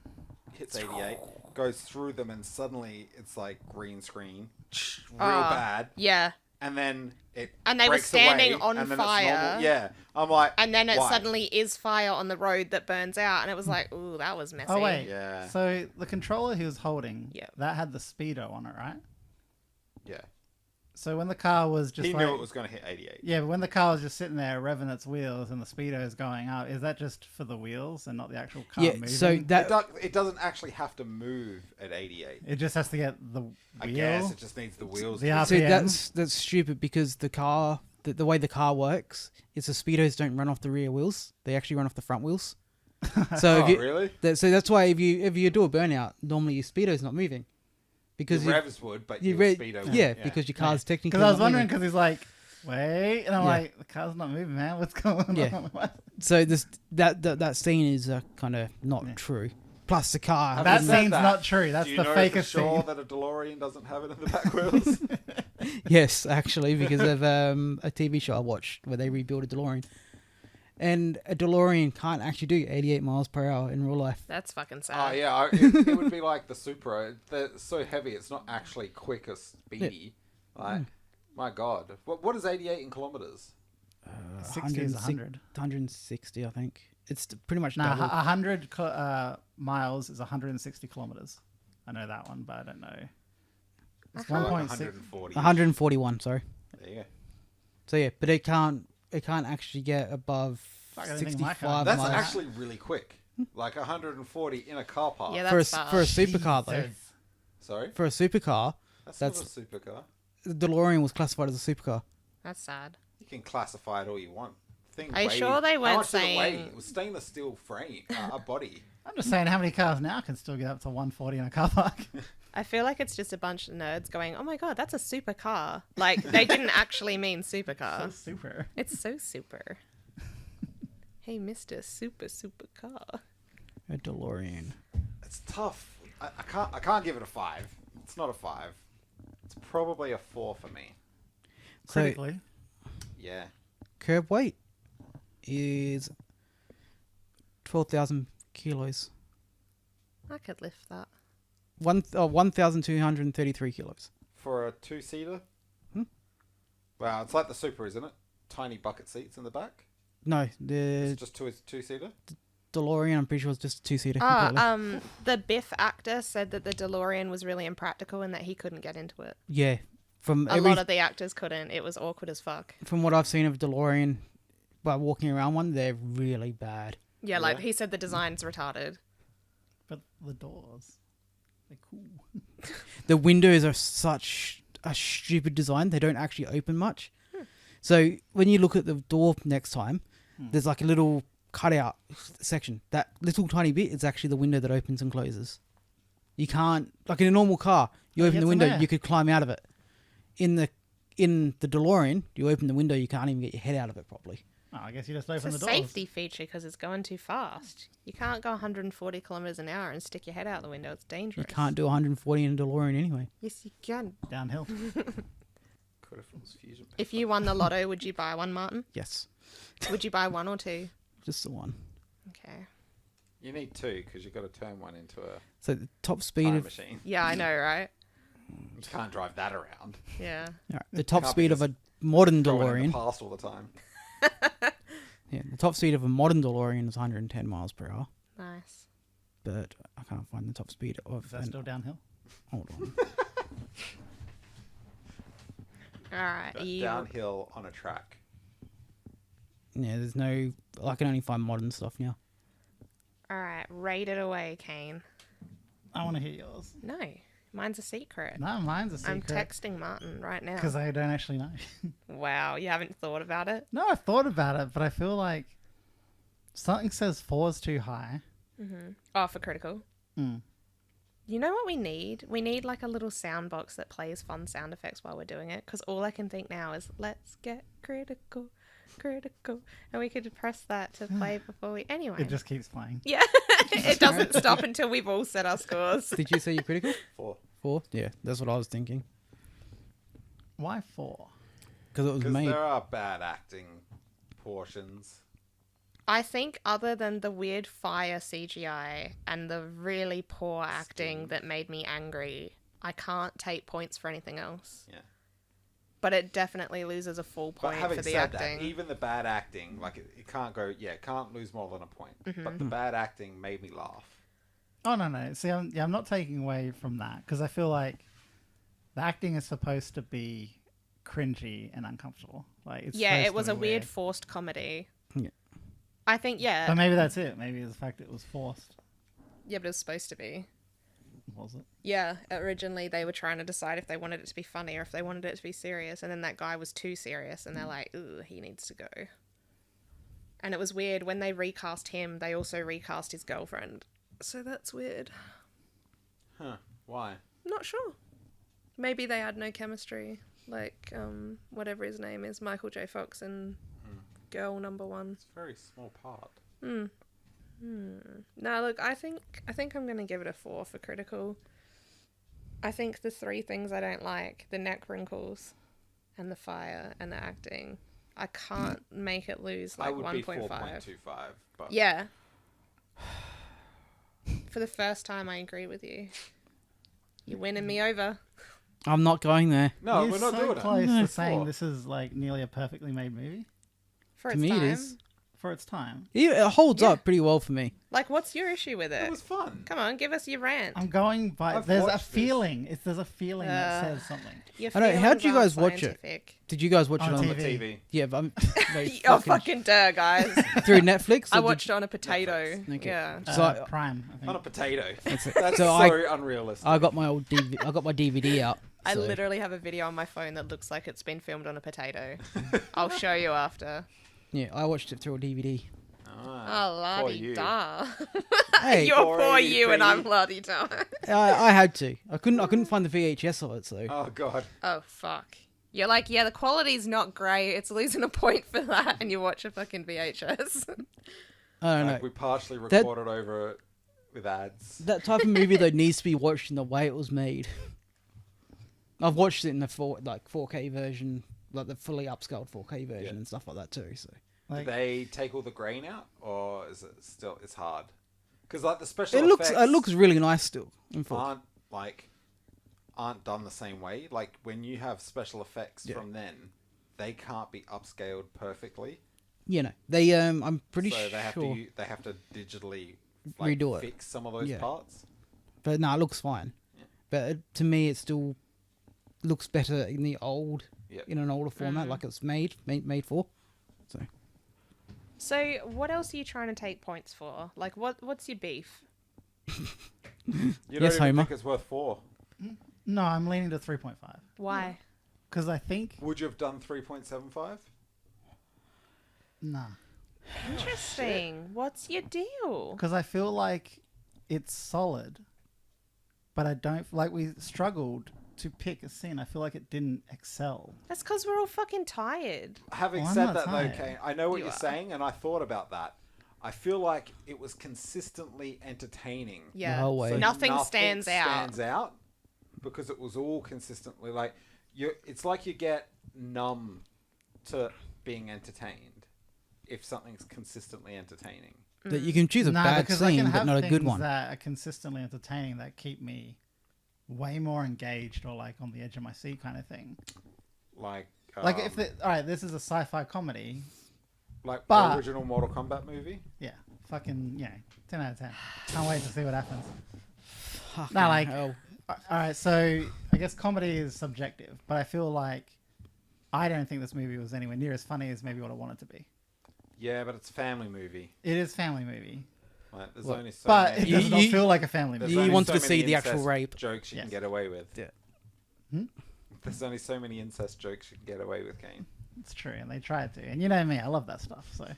hits 88, goes through them, and suddenly it's like green screen, real bad, Yeah. and then it And they were breaks standing away, on and then fire. It's normal. Yeah, I'm like, And then it why? suddenly is fire on the road that burns out, and it was like, ooh, that was messy. Oh wait. Yeah. So the controller he was holding, Yeah. that had the speedo on it, right? Yeah, So when the car was just he like, knew it was going to hit 88. yeah, but when the car was just sitting there revving its wheels and the speedo is going up, is that just for the wheels and not the actual car Yeah, moving? so that It doesn't actually have to move at 88. it just has to get the wheel. I guess it just needs the wheels. The to- so RPM. that's stupid because the car, the way the car works is the speedos don't run off the rear wheels; they actually run off the front wheels. So Oh, if you, really? so that's why if you do a burnout, normally your speedo's not moving because Your you, revs would, but you your re- speedo yeah, wouldn't, because your car's technically. Because I was not wondering, moving. because he's like, wait, and I'm Yeah. like, the car's not moving, man. What's going Yeah. on? What? So this that scene is kind of not Yeah. true. Plus the car. Having That said scene's that, not true. That's Do you the know fakest for sure scene. that a DeLorean doesn't have it in the back wheels? Yes, actually, because of a TV show I watched where they rebuilt a DeLorean, and a DeLorean can't actually do 88 miles per hour in real life. That's fucking Oh sad. yeah, it would be like the Supra. They're so heavy, it's not actually quick or speedy. Like, my God, what is 88 in kilometers? 60 is 100. 160, I think. It's pretty much Nah, double. 100 miles is 160 kilometers. I know that one, but I don't know. It's I can't- 1.6. 140. 141, sorry. There you go. So yeah, but it can't actually get above Fuck, I didn't think my 65 car- That's miles. actually really quick. Like 140 in a car park. Yeah, for a, that's fast. for a supercar though. Jesus. Sorry, For a supercar, that's That's- not a supercar. the DeLorean was classified as a supercar. That's sad. You can classify it all you want. Thing Are you weighed- sure they how weren't much did it weigh? saying- It was stainless steel frame, a body. I'm just saying, how many cars now can still get up to 140 in a car park? I feel like it's just a bunch of nerds going, oh my god, that's a super car. Like, they didn't actually mean so supercar. super. It's so super. Hey, Mr. Super car. A DeLorean. It's tough. I can't give it a 5. It's not a 5. It's probably a 4 for me. So Critically. Yeah. curb weight is 12,000 kilos. I could lift that. 1,233 kilos. For a 2-seater? Hmm? Wow, it's like the Supra, isn't it? Tiny bucket seats in the back. No, the It's just two-seater. DeLorean, I'm pretty sure, was just a two-seater. Ah, completely. the Biff actor said that the DeLorean was really impractical and that he couldn't get into it. Yeah, from A lot of the actors couldn't. It was awkward as fuck. from what I've seen of DeLorean, by walking around one, they're really bad. Yeah, like Yeah. he said the design's retarded. But the doors, they're cool. The windows are such a stupid design; they don't actually open much. So when you look at the door next time, there's like a little cutout section. That little tiny bit is actually the window that opens and closes. You can't, like in a normal car, you Oh, open get the some window, air. you could climb out of it. In the DeLorean, you open the window, you can't even get your head out of it properly. Oh, I guess you just It's open a the doors. safety feature because it's going too fast. You can't go 140 kilometers an hour and stick your head out the window. It's You dangerous. can't do 140 in a DeLorean anyway. Yes, you can. Downhill. Could have was fusion. If you won the lotto, would you buy one, Martin? Yes, Would you buy one or two? just the one. Okay. You need 2 because you've got to turn one into a So the top speed time of machine. Yeah, I know, right? You can't drive that around. Yeah. the top Can't be speed of just a modern Going in DeLorean. the past all the time. Yeah, the top speed of a modern DeLorean is 110 miles per hour, Nice. but I can't find the top speed of. Is that still downhill? Hold on. All right. But You... downhill on a track. Yeah, there's no. I can only find modern stuff now. All right. Rate it away, Kane. I want to hear yours. No. Mine's a secret. No, mine's a I'm secret. texting Martin right now. Because I don't actually know. Wow. You haven't thought about it? No, I've thought about it, but I feel like Something says 4 is too high. Oh, for critical. Mm. You know what we need? We need like a little sound box that plays fun sound effects while we're doing it. Because all I can think now is, let's get critical, critical. And we could press that to play before we... Anyway. It just keeps playing. Yeah. It doesn't stop until we've all set our scores. Did you say you're critical? 4. 4? Yeah, that's what I was thinking. Why 4? Because it was Because made. there are bad acting portions. I think other than the weird fire CGI and the really poor acting that made me angry, I can't take points for anything else. Yeah. But it definitely loses a full But point having for the said acting. that, even the bad acting, like it can't go. Yeah, it can't lose more than a point. Mm-hmm. But the bad acting made me laugh. Oh, no. See, I'm not taking away from that because I feel like the acting is supposed to be cringy and uncomfortable. Like, it's Yeah, supposed it to was be a weird weird. forced comedy. Yeah. I think, But maybe that's it. Maybe it's the fact it was forced. Yeah, but it was supposed to be. Was it? Yeah, originally they were trying to decide if they wanted it to be funny or if they wanted it to be serious, and then that guy was too serious, and they're like, ooh, he needs to go. And it was weird, when they recast him, they also recast his girlfriend. So that's weird. Huh? Why? Not sure. Maybe they had no chemistry, like, whatever his name is, Michael J. Fox and girl number 1. It's a very small part. No, look, I think I'm going to give it a 4 for critical. I think the 3 things I don't like, the neck wrinkles and the fire and the acting, I can't make it lose like I would 1.5. be 4.25, but Yeah. For the first time, I agree with you. You're winning me over. I'm not going there. no, You're we're not so doing close it. to saying Four. this is like nearly a perfectly made movie For To its me, time. it is. for its time. It holds Yeah. up pretty well for me. Like, what's your issue with It it? was fun. Come on, give us your rant. I'm going by. I've There's a watched this. feeling. There's a feeling that says something. Your I know, how'd feelings you aren't guys watch it? scientific. Did you guys watch On it on TV. TV. Yeah, but I'm Oh, fucking duh, guys. through Netflix? I or did watched you- it on a potato. Okay. Yeah. So Prime. I On a think. potato. That's it. That's So so unrealistic. I got my old I got my DVD out. I so- literally have a video on my phone that looks like it's been filmed on a potato. I'll show you after. Yeah, I watched it through a DVD. Ah, Oh, poor la you. da. Hey, You're Poor poor you, you and I'm baby. la di da. I had to. I couldn't find the VHS of it, so Oh god. Oh, fuck. You're like, yeah, the quality's not great. It's losing a point for that. And you watch a fucking VHS. I don't know. Like, we partially That- recorded over it with ads. That type of movie though needs to be watched in the way it was made. I've watched it in the 4K version, like the fully upscaled 4K version Yeah. and stuff like that too. So Like, Did they take all the grain out, or is it still? It's hard because like the special it effects looks really nice still. In 4K. aren't done the same way. Like when you have special effects Yeah. from then, they can't be upscaled perfectly. You know, they I'm pretty So they have sure, to they have to digitally like, Redo it. fix some of those Yeah. parts. but no, it looks fine. Yeah. But to me, it still looks better in the old, Yep. in an older format, like it's made for. So So, what else are you trying to take points for? Like, what's your beef? You don't Yes, even Homer. think it's worth 4. no, I'm leaning to 3.5 Why? because I think Would you have done 3.75? nah. Interesting. What's your deal? Because I feel like it's solid, but I don't like we struggled to pick a scene. I feel like it didn't excel. That's because we're all fucking tired. Having Well, I'm said not that, though, tired. Kane, I know what You you're are. saying, and I thought about that. I feel like it was consistently entertaining. Yeah. whole way. So Nothing stands out. Stands out because it was all consistently like you. It's like you get numb to being entertained if something's consistently entertaining. that you can choose a Nah, bad because I can scene, but have not a good things one. that are consistently entertaining that keep me way more engaged or like on the edge of my seat kind of thing. Like Like if all right, this is a sci-fi comedy. like but- the original Mortal Kombat movie. Yeah, fucking 10 out of 10. Can't wait to see what happens. Fucking Nah, like- hell. All right, so I guess comedy is subjective, but I feel like I don't think this movie was anywhere near as funny as maybe what I want it to be. Yeah, but it's a family movie. It is a family movie, Like, there's What? only so but many. it does not You- feel like a family There's movie. You only wanted so to see many the actual incest rape. jokes you Yes. can get away with. Yeah. There's only so many incest jokes you can get away with, Kane. It's true, and they tried to. And you know me, I love that stuff. So,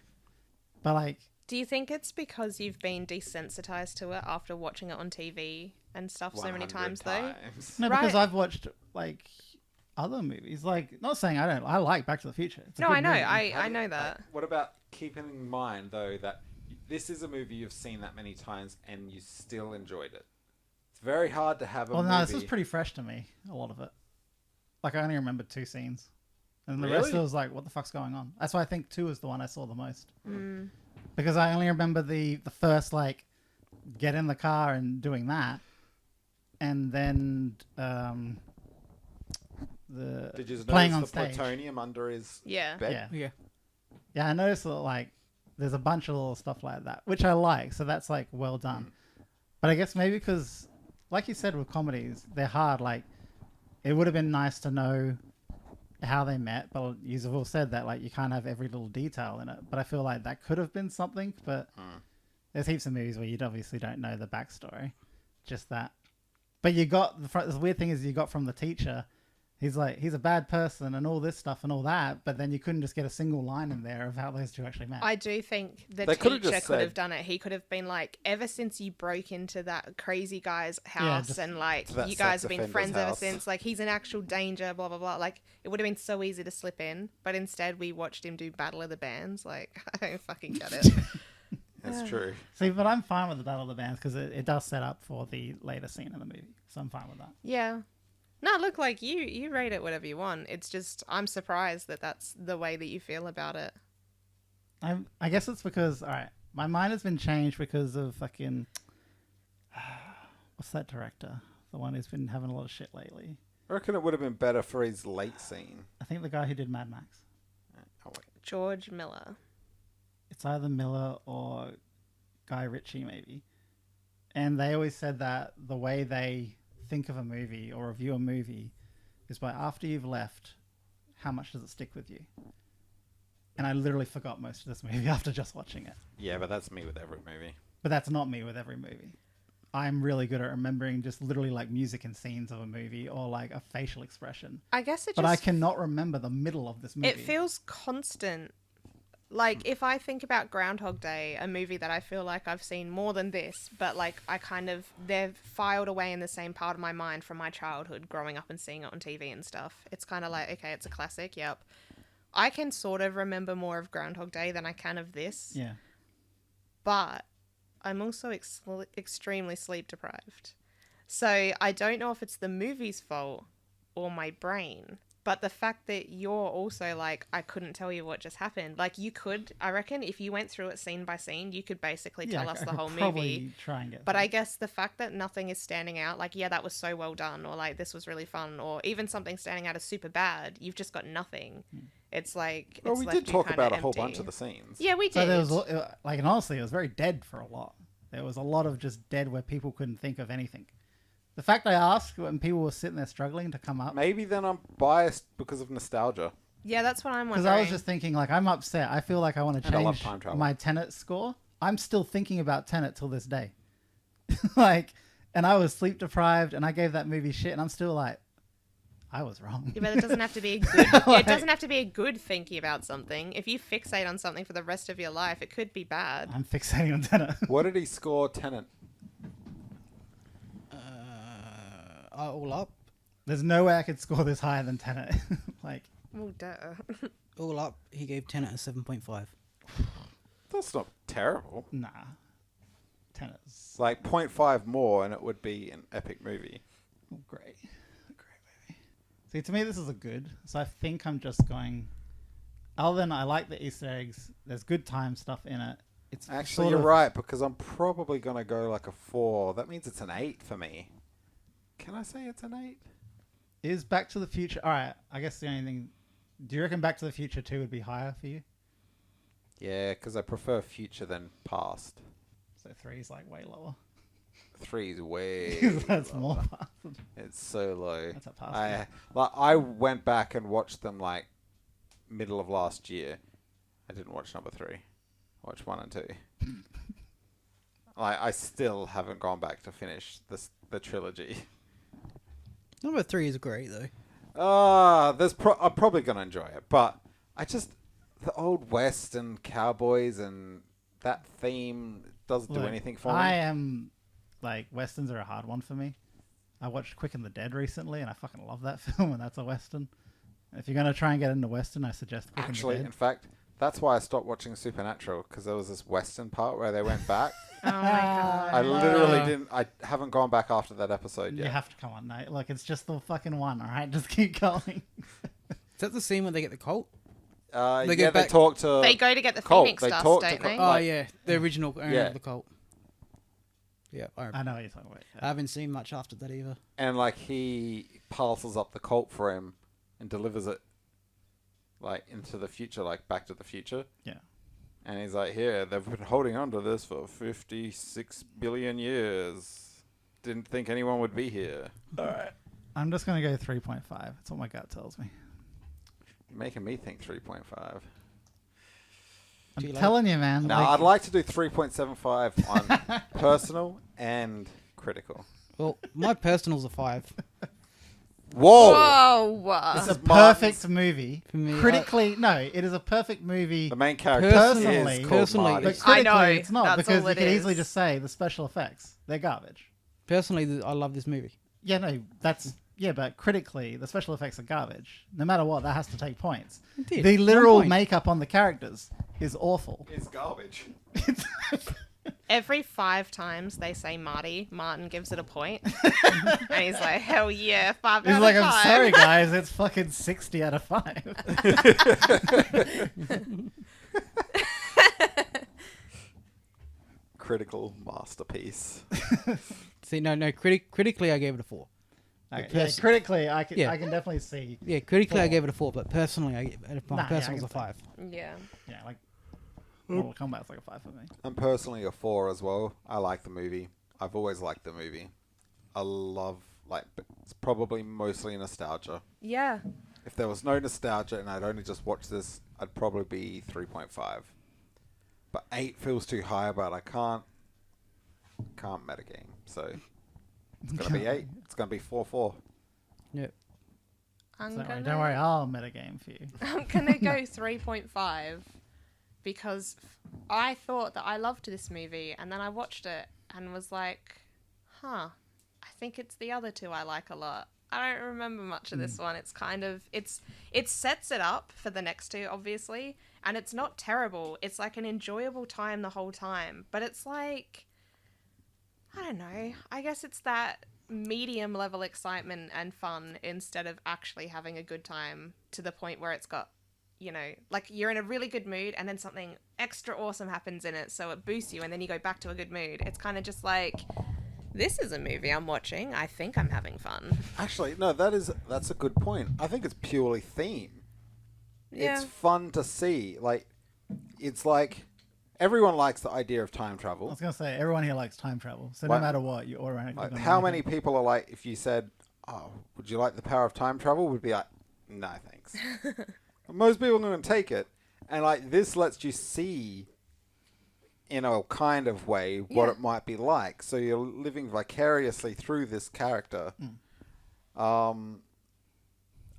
but like, Do you think it's because you've been desensitized to it after watching it on TV and stuff so many 100 times, though? No, because Right. I've watched like other movies. Like, not saying I don't. I like Back to the Future. It's a No, good I know. movie. I know that. What about keeping in mind though that this is a movie you've seen that many times and you still enjoyed it? It's very hard to have a Well, movie. no, this was pretty fresh to me. A lot of it. Like, I only remember 2 scenes, and the rest Really? it was like, what the fuck's going on? That's why I think 2 is the one I saw the most. Mm. Because I only remember the first, like, get in the car and doing that, and then the Did you playing on notice the stage. plutonium under his Yeah. bed? Yeah, Yeah. yeah. I noticed that, like, there's a bunch of little stuff like that, which I like. So that's like well done. But I guess maybe because, like you said, with comedies, they're hard. Like, it would have been nice to know how they met, but you've all said that like you can't have every little detail in it. But I feel like that could have been something. But there's heaps of movies where you obviously don't know the backstory, just that. But you got the weird thing is you got from the teacher. He's like, he's a bad person and all this stuff and all that, but then you couldn't just get a single line in there of how those two actually met. I do think the They could have teacher just could have said- done it. He could have been like, ever since you broke into that crazy guy's Yeah, house just- and like To that you guys sex have been offender's friends ever house. since, like he's in actual danger, blah blah blah. Like it would have been so easy to slip in, but instead we watched him do Battle of the Bands. Like I don't fucking get it. That's true. See, but I'm fine with the Battle of the Bands because it does set up for the later scene in the movie, so I'm fine with that. Yeah. No, look, like you rate it whatever you want. It's just I'm surprised that that's the way that you feel about it. I guess it's because, all right, my mind has been changed because of fucking what's that director? The one who's been having a lot of shit lately. I reckon it would have been better for his late scene. I think the guy who did Mad Max. Oh, wait. George Miller. It's either Miller or Guy Ritchie, maybe. And they always said that the way they think of a movie or review a movie is by after you've left, how much does it stick with you? And I literally forgot most of this movie after just watching it. Yeah, but that's me with every movie. But that's not me with every movie. I'm really good at remembering just literally like music and scenes of a movie or like a facial expression. I guess it But just I cannot remember the middle of this movie. it feels constant. Like, if I think about Groundhog Day, a movie that I feel like I've seen more than this, but, like, they're filed away in the same part of my mind from my childhood, growing up and seeing it on TV and stuff. It's kind of like, okay, it's a classic, yep. I can sort of remember more of Groundhog Day than I can of this. Yeah. But I'm also extremely sleep deprived. So I don't know if it's the movie's fault or my brain. But the fact that you're also like, I couldn't tell you what just happened. Like, you could, I reckon, if you went through it scene by scene, you could basically tell us I the could whole probably movie. try and get But through I it. guess the fact that nothing is standing out, like, yeah, that was so well done, or like, this was really fun, or even something standing out as super bad, you've just got nothing. It's like, Well, it's we left did you talk kinda about a whole empty. bunch of the scenes. Yeah, we So did. there was, like, and honestly, it was very dead for a lot. There was a lot of just dead where people couldn't think of anything. The fact I asked when people were sitting there struggling to come up, Maybe then I'm biased because of nostalgia. Yeah, that's what I'm because wondering. I was just thinking, like, I'm upset. I feel like I want to And I love change time travel. my Tenet score. I'm still thinking about Tenet till this day. Like, and I was sleep deprived, and I gave that movie shit, and I'm still like, I was wrong. Yeah, but it doesn't have to be a good. Like- It doesn't have to be a good thinking about something. If you fixate on something for the rest of your life, it could be bad. I'm fixating on Tenet. What did he score Tenant? All up, There's no way I could score this higher than Tenet. Like, Well, duh. all up. He gave Tenet a 7.5. That's not terrible. nah. Tenet's Like 0.5 more and it would be an epic movie. great. A great movie. See, to me, this is a good. So I think I'm just going. Other than I like the Easter eggs, there's good time stuff in it. It's Actually, sort you're of, right, because I'm probably going to go like a 4. That means it's an 8 for me. Can I say it's an 8? Is Back to the Future. All right, I guess the only thing. Do you reckon Back to the Future 2 would be higher for you? Yeah, because I prefer future than past. So 3 is like way lower. 3 is way. That's lower. more past. It's so low. That's a past. I went back and watched them like middle of last year. I didn't watch number 3. I watched 1 and 2. I still haven't gone back to finish the trilogy. Number 3 is great though. I'm probably gonna enjoy it, but I just the old west and cowboys and that theme doesn't do Look, anything for I me. am like westerns are a hard one for me. I watched Quick and the Dead recently, and I fucking love that film, and that's a western. If you're gonna try and get into western, I suggest Quick Actually, and in the Dead. fact, that's why I stopped watching Supernatural, because there was this western part where they went back. Oh my god. I literally didn't. I haven't gone back after that episode You yet. have to come on, mate. Look, it's just the fucking one. All right, just keep going. Is that the scene where they get the cult? They They go they back- talk to. They go to get the Colt. Phoenix They dust, talk to don't Colt. they? Oh Like- yeah, the original owner Yeah. of the cult. Yeah, I know what you're talking about. I haven't seen much after that either. And like he parcels up the Colt for him and delivers it like into the future, like Back to the Future. Yeah. And he's like, here, they've been holding on to this for 56 billion years. Didn't think anyone would be here. All right. I'm just gonna go 3.5. That's what my gut tells me. You're making me think 3.5. I'm Do you like- telling you, man. Now, I'd like to do 3.75 on personal and critical. Well, my personal's a 5. Whoa! Whoa. It's a This is Martin's- perfect movie. For me, Critically, no, it is a perfect movie. The main character Personally- is called personally, Marty. But I critically, know, it's not that's because all you it could easily is. just say the special effects. They're garbage. personally, I love this movie. Yeah, no, but critically, the special effects are garbage. No matter what, that has to take points. It did. The 1 literal point. makes on the characters is awful. It's garbage. Every 5 times they say Marty, Martin gives it a point. And he's like, hell yeah, 5 He's out like, of I'm 5. sorry, guys, it's fucking 60 out of 5. Critical masterpiece. See, no, critically, I gave it a 4. Okay, But yeah, pers- critically, I can Yeah. definitely see. Yeah, critically, I 4. gave it a 4, but personally, my Nah, yeah, personal's I a can 5. Yeah. Yeah, like Mortal Kombat's like a 5 for me. I'm personally a 4 as well. I like the movie. I've always liked the movie. I love, it's probably mostly nostalgia. Yeah. If there was no nostalgia and I'd only just watched this, I'd probably be 3.5. But 8 feels too high, but I can't metagame. So it's going to be 8. It's going to be 4-4. Yep. I'm Don't worry, gonna, don't worry, I'll metagame for you. I'm gonna go 3.5 because I thought that I loved this movie and then I watched it and was like, I think it's the other 2 I like a lot. I don't remember much of this one. It's kind of it sets it up for the next 2, obviously, and it's not terrible. It's like an enjoyable time the whole time, but it's like, I don't know. I guess it's that medium level excitement and fun instead of actually having a good time to the point where it's got, like you're in a really good mood and then something extra awesome happens in it, so it boosts you and then you go back to a good mood. It's kind of just like, this is a movie I'm watching. I think I'm having fun. Actually, no, that's a good point. I think it's purely theme. Yeah. It's fun to see. It's like everyone likes the idea of time I travel. was gonna say everyone here likes time travel, so Like- no matter what, you automatically. Like, gonna how like many it. people are like, if you said, "Oh, would you like the power of time travel?" Would be like, "No, thanks." Most people are going to take it, and like this lets you see, in a kind of way, what Yeah. it might be like. So you're living vicariously through this character.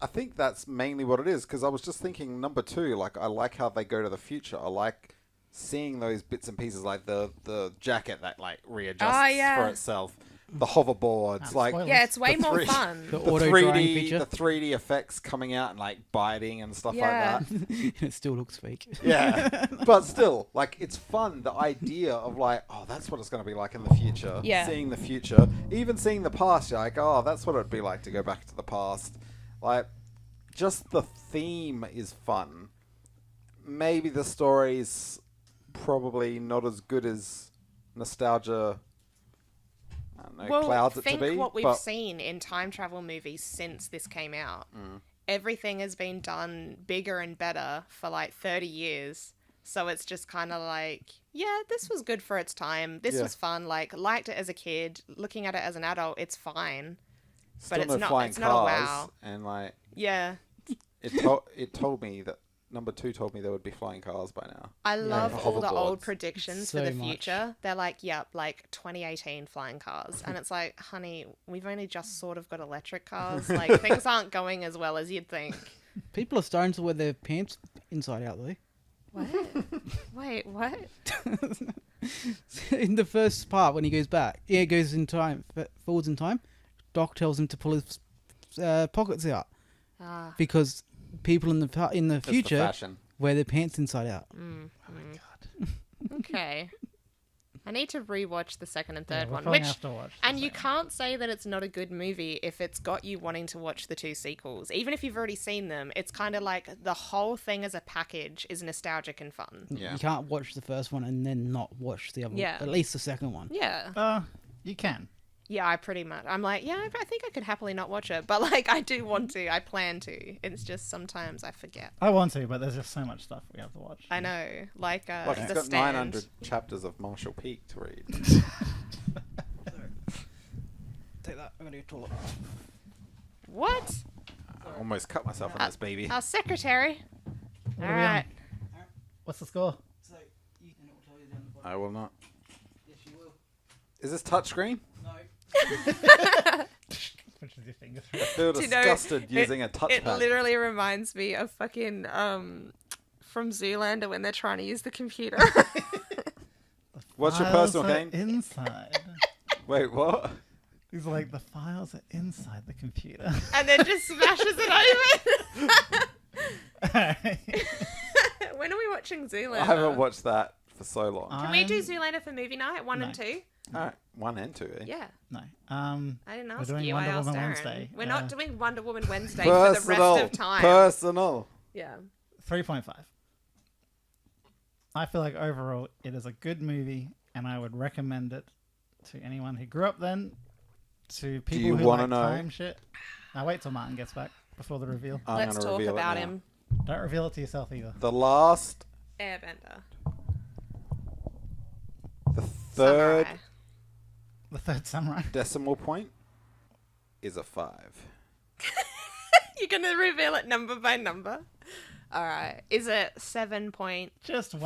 I think that's mainly what it is. Because I was just thinking, number 2, like I like how they go to the future. I like seeing those bits and pieces, like the jacket that like readjusts Oh, yeah. for itself, the hoverboards, like spoilers. Yeah, it's way The more three- fun. The the auto 3D, drying feature. the 3D effects coming out and like biting and stuff Yeah. like that. It still looks fake. Yeah, but still, like it's fun. The idea of like, oh, that's what it's going to be like in the future. Yeah. Seeing the future, even seeing the past, you're like, oh, that's what it'd be like to go back to the past. Like, just the theme is fun. Maybe the story's probably not as good as nostalgia. I don't know, Well, clouds it to think be. what we've but seen in time travel movies since this came out. Everything has been done bigger and better for like 30 years. So it's just kind of like, yeah, this was good for its time. This Yeah. was fun. Like, liked it as a kid. Looking at it as an adult, it's fine. still it's no not- flying it's not a cars, wow. and like Yeah. it told me that number 2 told me there would be flying cars by now. I love all the old Hoverboards. predictions So for the much. future. They're like, yep, like 2018 flying cars. And it's like, honey, we've only just sort of got electric cars. Like, things aren't going as well as you'd think. People are starting to wear their pants inside out though. What? Wait, what? In the first part, when he goes back, goes in time, forwards in time. Doc tells him to pull his pockets out Ah. because people in the That's the future fashion. wear their pants inside out. Mm. Oh my god. Okay. I need to rewatch the second and third we'll one. probably Which, have to watch the and you second. can't say that it's not a good movie if it's got you wanting to watch the 2 sequels. Even if you've already seen them, it's kind of like the whole thing as a package is nostalgic and fun. Yeah. You can't watch the first one and then not watch the other. Yeah. At least the second one. Yeah. You can. Yeah, I pretty much. I'm like, yeah, I think I could happily not watch it. But, like, I do want to. I plan to. It's just sometimes I forget. I want to, but there's just so much stuff we have to watch. I know. Like, Look, he's The got Stand. 900 chapters of Marshall Peak to read. Take that. I'm gonna go to the toilet. What? I almost cut myself on this baby. Our secretary. What All are we on? right. What's the score? So you can tell you down the bottom. I will not. Yes, you will. Is this touchscreen? No. Switches your fingers. I feel Do you know, disgusted using a It touchpad. literally reminds me of fucking from Zoolander when they're trying to use the computer. What's your Files personal are game? Inside. Wait, what? He's like, the files are inside the computer. And then just smashes it open. Alright. When are we watching Zoolander? I haven't watched that for so long. Can we do I'm- Zoolander for movie night 1 and No. 2? Alright, 1 and 2, eh? Yeah. No. I didn't ask doing you. Wonder I asked Woman Aaron. Wednesday. We're not Uh, doing Wonder Woman Wednesday for the Personal. rest of time. Personal. Yeah. 3.5. I feel like overall it is a good movie, and I would recommend it to anyone who grew up then, to people you who wanna like know? time shit. Now wait till Martin gets back before the reveal. I'm Let's gonna talk reveal it about now. him. Don't reveal it to yourself either. The last, Airbender. the third Samurai. The third samurai. decimal point is a 5. You're going to reveal it number by number? All right. Is it 7.5? Just wait.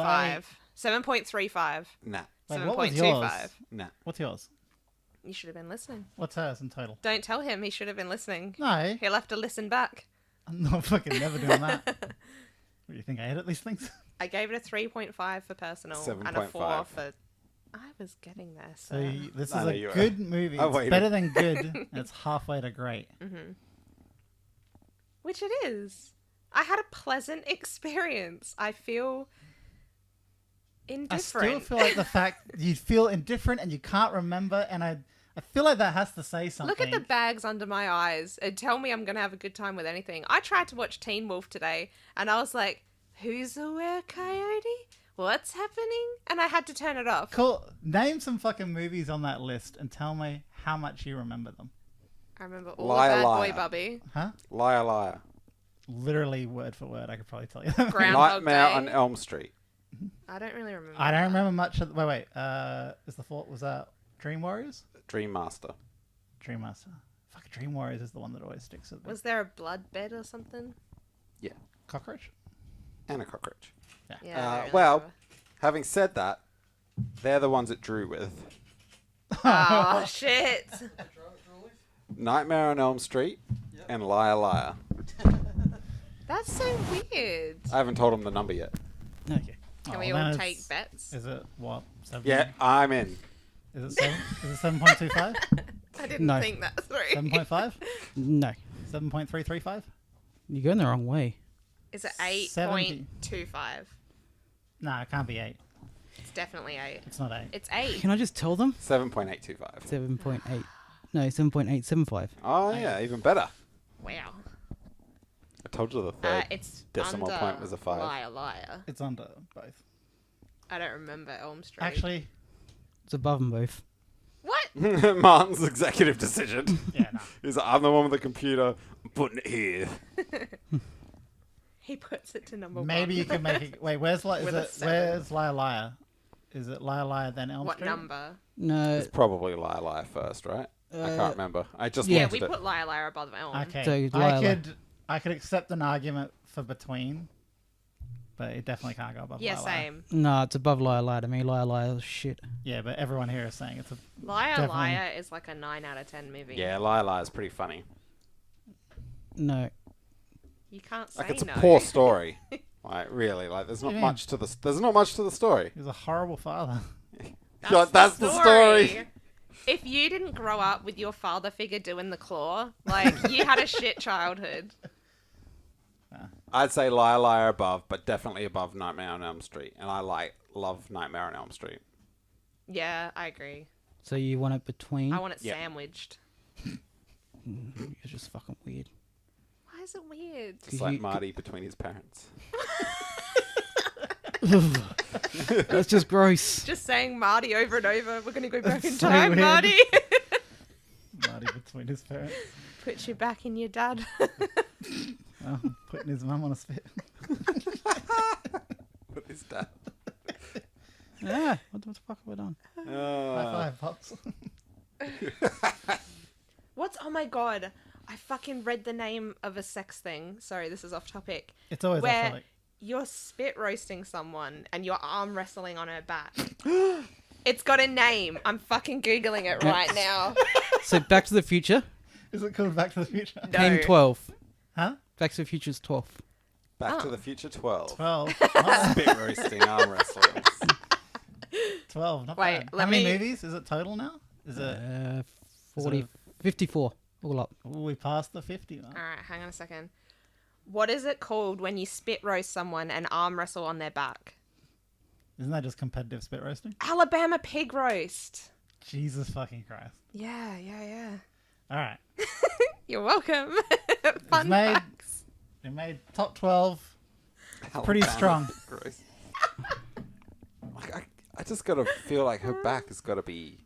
7.35. Nah, Wait, what was yours? 7.25. nah. What's yours? You should have been listening. What's hers in total? Don't tell him he should have been listening. No, He'll have to listen back. I'm not fucking never doing that. What do you think? I edit these things? I gave it a 3.5 for personal and a 4 7.5. for... I was getting there, So so... this I is know a you were. good movie. I It's waited. better than good, and it's halfway to great. Which it is. I had a pleasant experience. I feel indifferent. I still feel like the fact you feel indifferent and you can't remember, and I feel like that has to say something. Look at the bags under my eyes and tell me I'm going to have a good time with anything. I tried to watch Teen Wolf today and I was like, who's a were-coyote? What's happening? And I had to turn it off. Cool. Name some fucking movies on that list and tell me how much you remember them. I remember all Liar, of Bad liar. Boy Bubby. Huh? Liar, liar. Literally word for word, I could probably tell you. Groundhog Nightmare Day. on Elm Street. I don't really remember. I don't that. remember much of. Wait. Is the fault was that Dream Warriors? Dream Master. Dream Master. Fuck, Dream Warriors is the one that always sticks with me. Was there a blood bed or something? Yeah. Cockroach? And a cockroach. Yeah. I don't really Well, remember. having said that, they're the ones it drew with. Oh, shit. Nightmare on Elm Street and Liar, Liar. That's so weird. I haven't told them the number yet. Okay. Can Oh, we well, all then take it's- bets? Is it what? 7? Yeah, I'm in. Is it 7? Is it 7.25? I didn't No. think that through. 7.5? No. 7.335? You're going the wrong way. Is it 70. 8.25? Nah, it can't be 8. It's definitely 8. It's not 8. It's 8. Can I just tell them? 7.825. 7.8. No, 7.875. Oh, yeah, even better. Wow. I told you the third. It's decimal under point was a 5. Liar, liar. It's under both. I don't remember Elm Street. Actually, It's above them both. What? Martin's executive decision yeah, no. is I'm the one with the computer. I'm putting it here. He puts it to number Maybe 1. you could make it. Wait, where's With a 7. where's Liar Liar? Is it Liar Liar then Elm What Street? number? No. It's probably Liar, Liar first, right? I Uh, can't remember. I just yeah, Yeah, watched we it. put Liar, liar above Elm. Okay, So, Liar, I could accept an argument for between, but it definitely can't go above Yeah, Liar Liar. same. No, it's above Liar Liar to me. Liar Liar is shit. Yeah, but everyone here is saying it's a. Liar, Definitely. liar is like a 9 out of 10 movie. Yeah, Liar, Liar is pretty funny. No. You can't say Like, it's a no. poor story. Like really, like there's not Yeah. much to the there's not much to the story. He was a horrible father. That's the story. If you didn't grow up with your father figure doing the claw, like you had a shit childhood. I'd say Liar Liar above, but definitely above Nightmare on Elm Street, and I love Nightmare on Elm Street. Yeah, I agree. So you want it between? I want it Yeah. sandwiched. You're just fucking weird. Why is it weird? It's like Marty between his parents. That's just gross. Just saying Marty over and over. We're gonna go back in so time, weird. Marty. Marty between his parents. Put you back in your dad. Oh, putting his mum on a spit. With his dad. Yeah. What the fuck have we done? High five, Pops. What's? Oh my god! I fucking read the name of a sex thing. Sorry, this is off topic. It's always Where off topic. you're spit roasting someone and you're arm wrestling on her back. It's got a name. I'm fucking googling it right now. So Back to the Future Is it called Back to the Future? No. came 12. Huh? Back to the Future's 12. Back to Oh. the Future 12. 12. Spit roasting arm wrestlers. 12. Not Wait, bad. let How many me- movies? Is it total now? Is it? 40, 54 all up. Oh, we passed the 50 mark. All right, hang on a second. What is it called when you spit roast someone and arm wrestle on their back? Isn't that just competitive spit roasting? Alabama pig roast. Jesus fucking Christ. Yeah. All right. You're welcome. Fun made- facts. We made top 12. Pretty strong. Gross. Like, I just gotta feel like her back has gotta be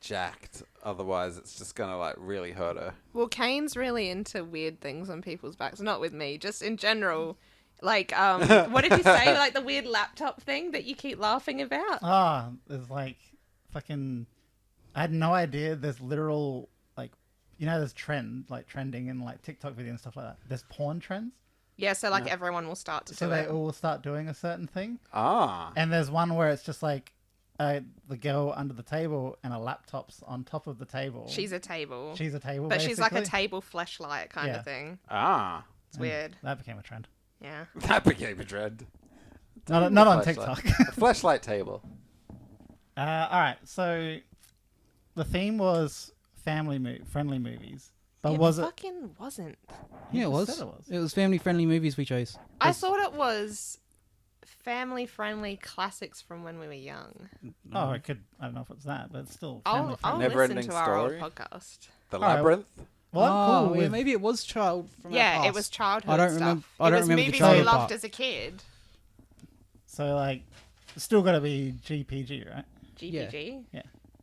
jacked. Otherwise, it's just gonna like really hurt her. Well, Kane's really into weird things on people's backs. Not with me, just in general. Like, what did you say? Like the weird laptop thing that you keep laughing about? Ah, there's like fucking. I had no idea there's literal, like, you know, there's trending in like TikTok video and stuff like that. There's porn trends. Yeah, so like everyone will start to So do they it. all start doing a certain thing. Ah. And there's one where it's just like the girl under the table and a laptop's on top of the table. She's a table. She's a table, But she's like a basically. table fleshlight kind Yeah. of thing. Ah. It's weird. That became a trend. Yeah. That became a trend. Not on Fleshlight. TikTok. A flashlight table. All right, so the theme was friendly movies, but was it? fucking wasn't. Yeah, it just was. said it was. It was family-friendly movies we chose. I thought it was family-friendly classics from when we were young. Oh, it could. I don't know if it's that, but it's still I'll family friendly. Never listen ending to our old story. podcast. The Alright, labyrinth. Well, I'm Oh, cool yeah, with. maybe it was child from our Yeah, it past. was childhood I don't stuff. remember- I It don't was remember the movies we childhood loved part. as a kid. So like, it's still got to be GPG, right? GPG.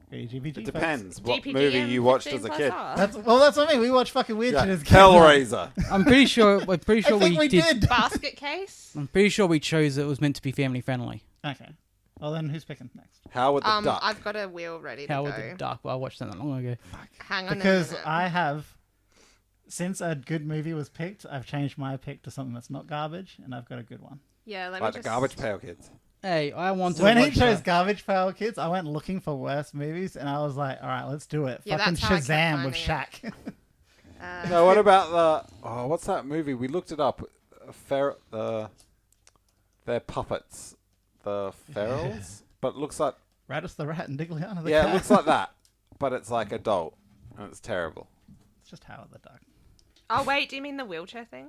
GPG. It folks. depends what GPG movie and you watched 15 as a plus kid. R. That's what I mean. We watch fucking weird Yeah. shit as kids. Hellraiser. I'm pretty sure. I'm pretty I sure think we did. Basket case. I'm pretty sure we chose it was meant to be family-friendly. Okay. Well then, who's picking next? Howard the Duck. I've got a wheel ready to Howard go. the Duck. Well, I watched that not long ago. Hang on Because a minute. I have, since a good movie was picked, I've changed my pick to something that's not garbage, and I've got a good one. Yeah, let Like me the just... Garbage Pail Kids. Hey, I wanted When to he watch chose that. Garbage Pail Kids, I went looking for worse movies, and I was like, all right, let's do it. Yeah, Fucking that's how I kept Shazam with finding Shaq. No, what about the... what's that movie? We looked it up. They're puppets. The Ferals? But it looks like... Radis the Rat and Digliana the Yeah, Cat. it looks like that. But it's like adult. And it's terrible. It's just Howard the Duck. Oh, wait, do you mean the wheelchair thing?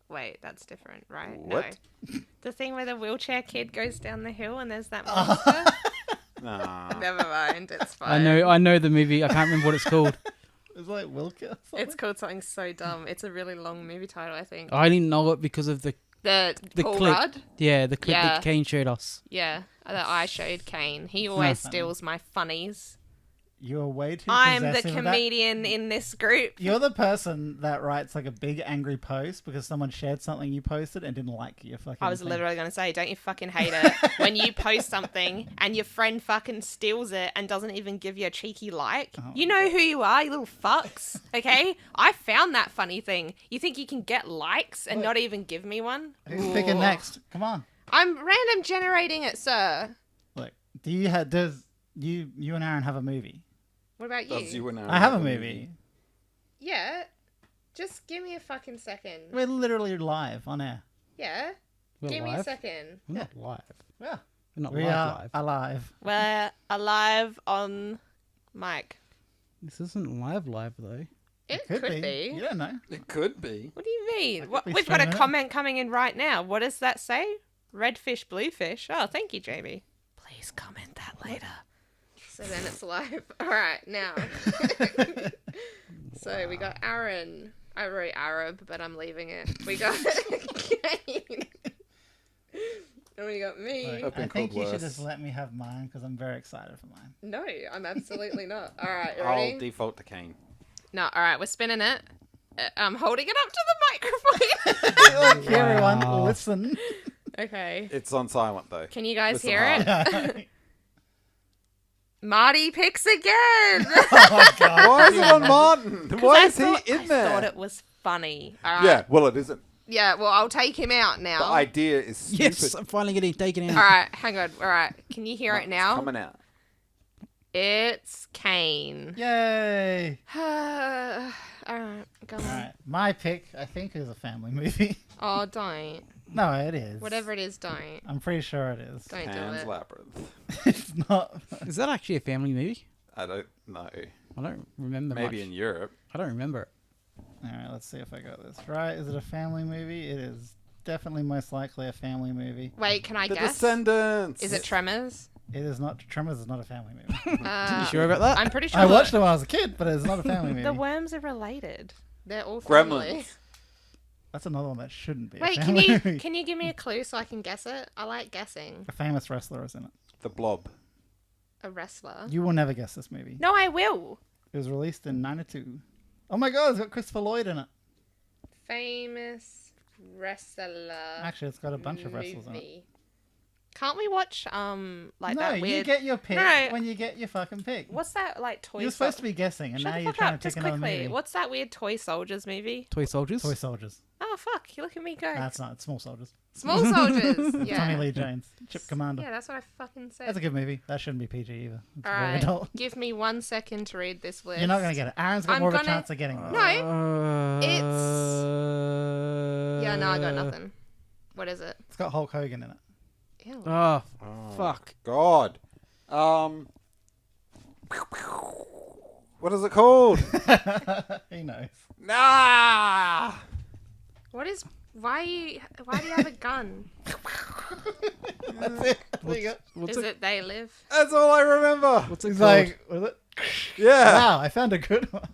Wait, that's different, right? What? No. The thing where the wheelchair kid goes down the hill and there's that Oh. monster? Nah. Never mind, it's fine. I know the movie. I can't remember what it's called. It's like Wilka or something. It's called something so dumb. It's a really long movie title, I think. I didn't know it because of the The Paul clip. Rudd? the clip Yeah. that Kane showed us. Yeah, that I showed Kane. He always funny. steals my funnies. You're way too I'm the possessive of that. comedian in this group. You're the person that writes like a big angry post because someone shared something you posted and didn't like your fucking I was thing. literally going to say, don't you fucking hate it when you post something and your friend fucking steals it and doesn't even give you a cheeky like? Oh. You know who you are, you little fucks, okay? I found that funny thing. You think you can get likes and not even give me one? Who's picking Ooh. next? Come on. I'm random generating it, sir. Look, does you and Aaron have a movie? What about Does you? you and Aaron I have a movie. Yeah. Just give me a fucking second. We're literally live on air. Yeah. We're Give me a live? second. We're not live. Yeah. We're not We live are live. alive. We're alive on mic. This isn't live though. It could be. You don't know. It could be. What do you mean? be We've got a streaming it. comment coming in right now. What does that say? Redfish, bluefish. Oh, thank you, Jamie. Please comment that later. So then it's live. All right, now. So we got Aaron. I wrote Arab, but I'm leaving it. We got Kane. And we got me. Like, I've been I think called you should worse. just let me have mine because I'm very excited for mine. No, I'm absolutely not. All right, you ready? I'll default to Kane. No, all right, we're spinning it. I'm holding it up to the microphone. Like, everyone, Wow. listen. Okay. It's on silent though. Can you guys Listen hear hard. it? Marty picks again. Oh my god. Why is it on Martin? Why is he in I there? thought it was funny. All right. Yeah, well, it isn't. Yeah, well, I'll take him out now. The idea is stupid. Yes, I'm finally getting taken out. All right, hang on. All right. Can you hear it It's now? coming out. It's Kane. Yay. All right, go on. Alright. My pick, I think, is a family movie. Oh, don't. No, it is. Whatever it is, don't. I'm pretty sure it is. Don't do Pan's it. Labyrinth. It's not. Is that actually a family movie? I don't know. I don't remember Maybe much. in Europe. I don't remember it. Alright, let's see if I got this right. Is it a family movie? It is definitely most likely a family movie. Wait, can I The guess? Descendants. Is it Tremors? It is not. Tremors is not a family movie. You sure about that? I'm pretty sure. I watched it when I was a kid, but it's not a family movie. The worms are related. They're all family. Gremlins? That's another one that shouldn't be Wait, a can family you movie. can you give me a clue so I can guess it? I like guessing. A famous wrestler is in it. The Blob. A wrestler. You will never guess this movie. No, I will. It was released in '92. Oh my god, it's got Christopher Lloyd in it. Famous wrestler. Actually, it's got a bunch of wrestlers in it. movie. Can't we watch like No, that you weird? get your pick No. when you get your fucking pick. What's that like toy? You're supposed to be guessing, and Shut now the you're fuck trying up, to pick just another quickly. movie. What's that weird toy soldiers movie? Toy Soldiers? Toy Soldiers. Oh fuck! You look at me go. That's not. It's Small Soldiers. Small soldiers. Tommy Yeah. Lee Jones. Chip Commander. Yeah, that's what I fucking said. That's a good movie. That shouldn't be PG either. It's All very right, adult. give me 1 second to read this list. You're not going to get it. Aaron's got I'm more of a gonna- chance of getting it. No. It's... Yeah, no, I got nothing. What is it? It's got Hulk Hogan in it. Ew. Oh, Oh, fuck. God. What is it called? He knows. Nah. What is? Why do you have a gun? That's it. There you go. What's Is it They Live? That's all I remember. What's it He's called? like, was it? Yeah. Wow, I found a good one.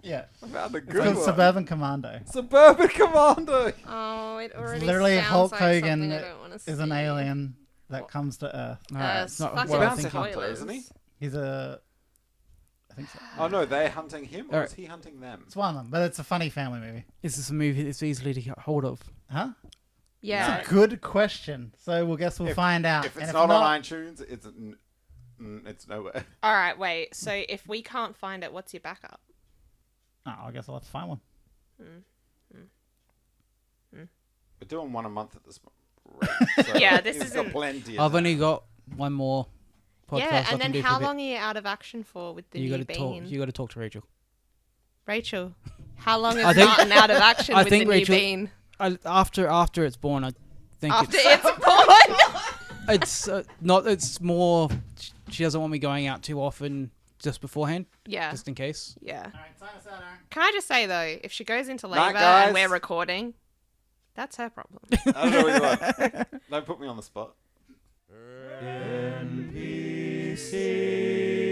Yeah. I found a It's good called one. Suburban Commando. Suburban Commando. Oh, it already Literally, sounds Hulk like Hogan something I don't want to see. is an alien that comes to Earth. Alright, not fucking what I Bounty think. hunter, spoilers. isn't he? He's a. I think so. Oh no, they're hunting him, or Alright. is he hunting them? It's one of them, but it's a funny family movie. Is this a movie that's easily to get hold of? Huh? Yeah. It's a good question. So we'll guess we'll find out. If And it's not on iTunes, it's nowhere. All right, wait. So if we can't find it, what's your backup? Oh, I guess I'll have to find one. We're doing one a month at this rate. So Yeah, this he's isn't- got plenty. I've only got one more podcast Yeah, I and can then do for how a bit. long are you out of action for with the You new got to talk. bean? You got to talk to Rachel. Rachel, how long I is think- Martin out of action I with think the Rachel- new bean? After it's born, I think After it's it's born. it's not. It's more. She doesn't want me going out too often just beforehand, Yeah. just in case. Yeah. All right, sign us out, Aaron. Can I just say though, if she goes into Night, labour guys. and we're recording, that's her problem. I don't know what you want. Don't put me on the spot. NPC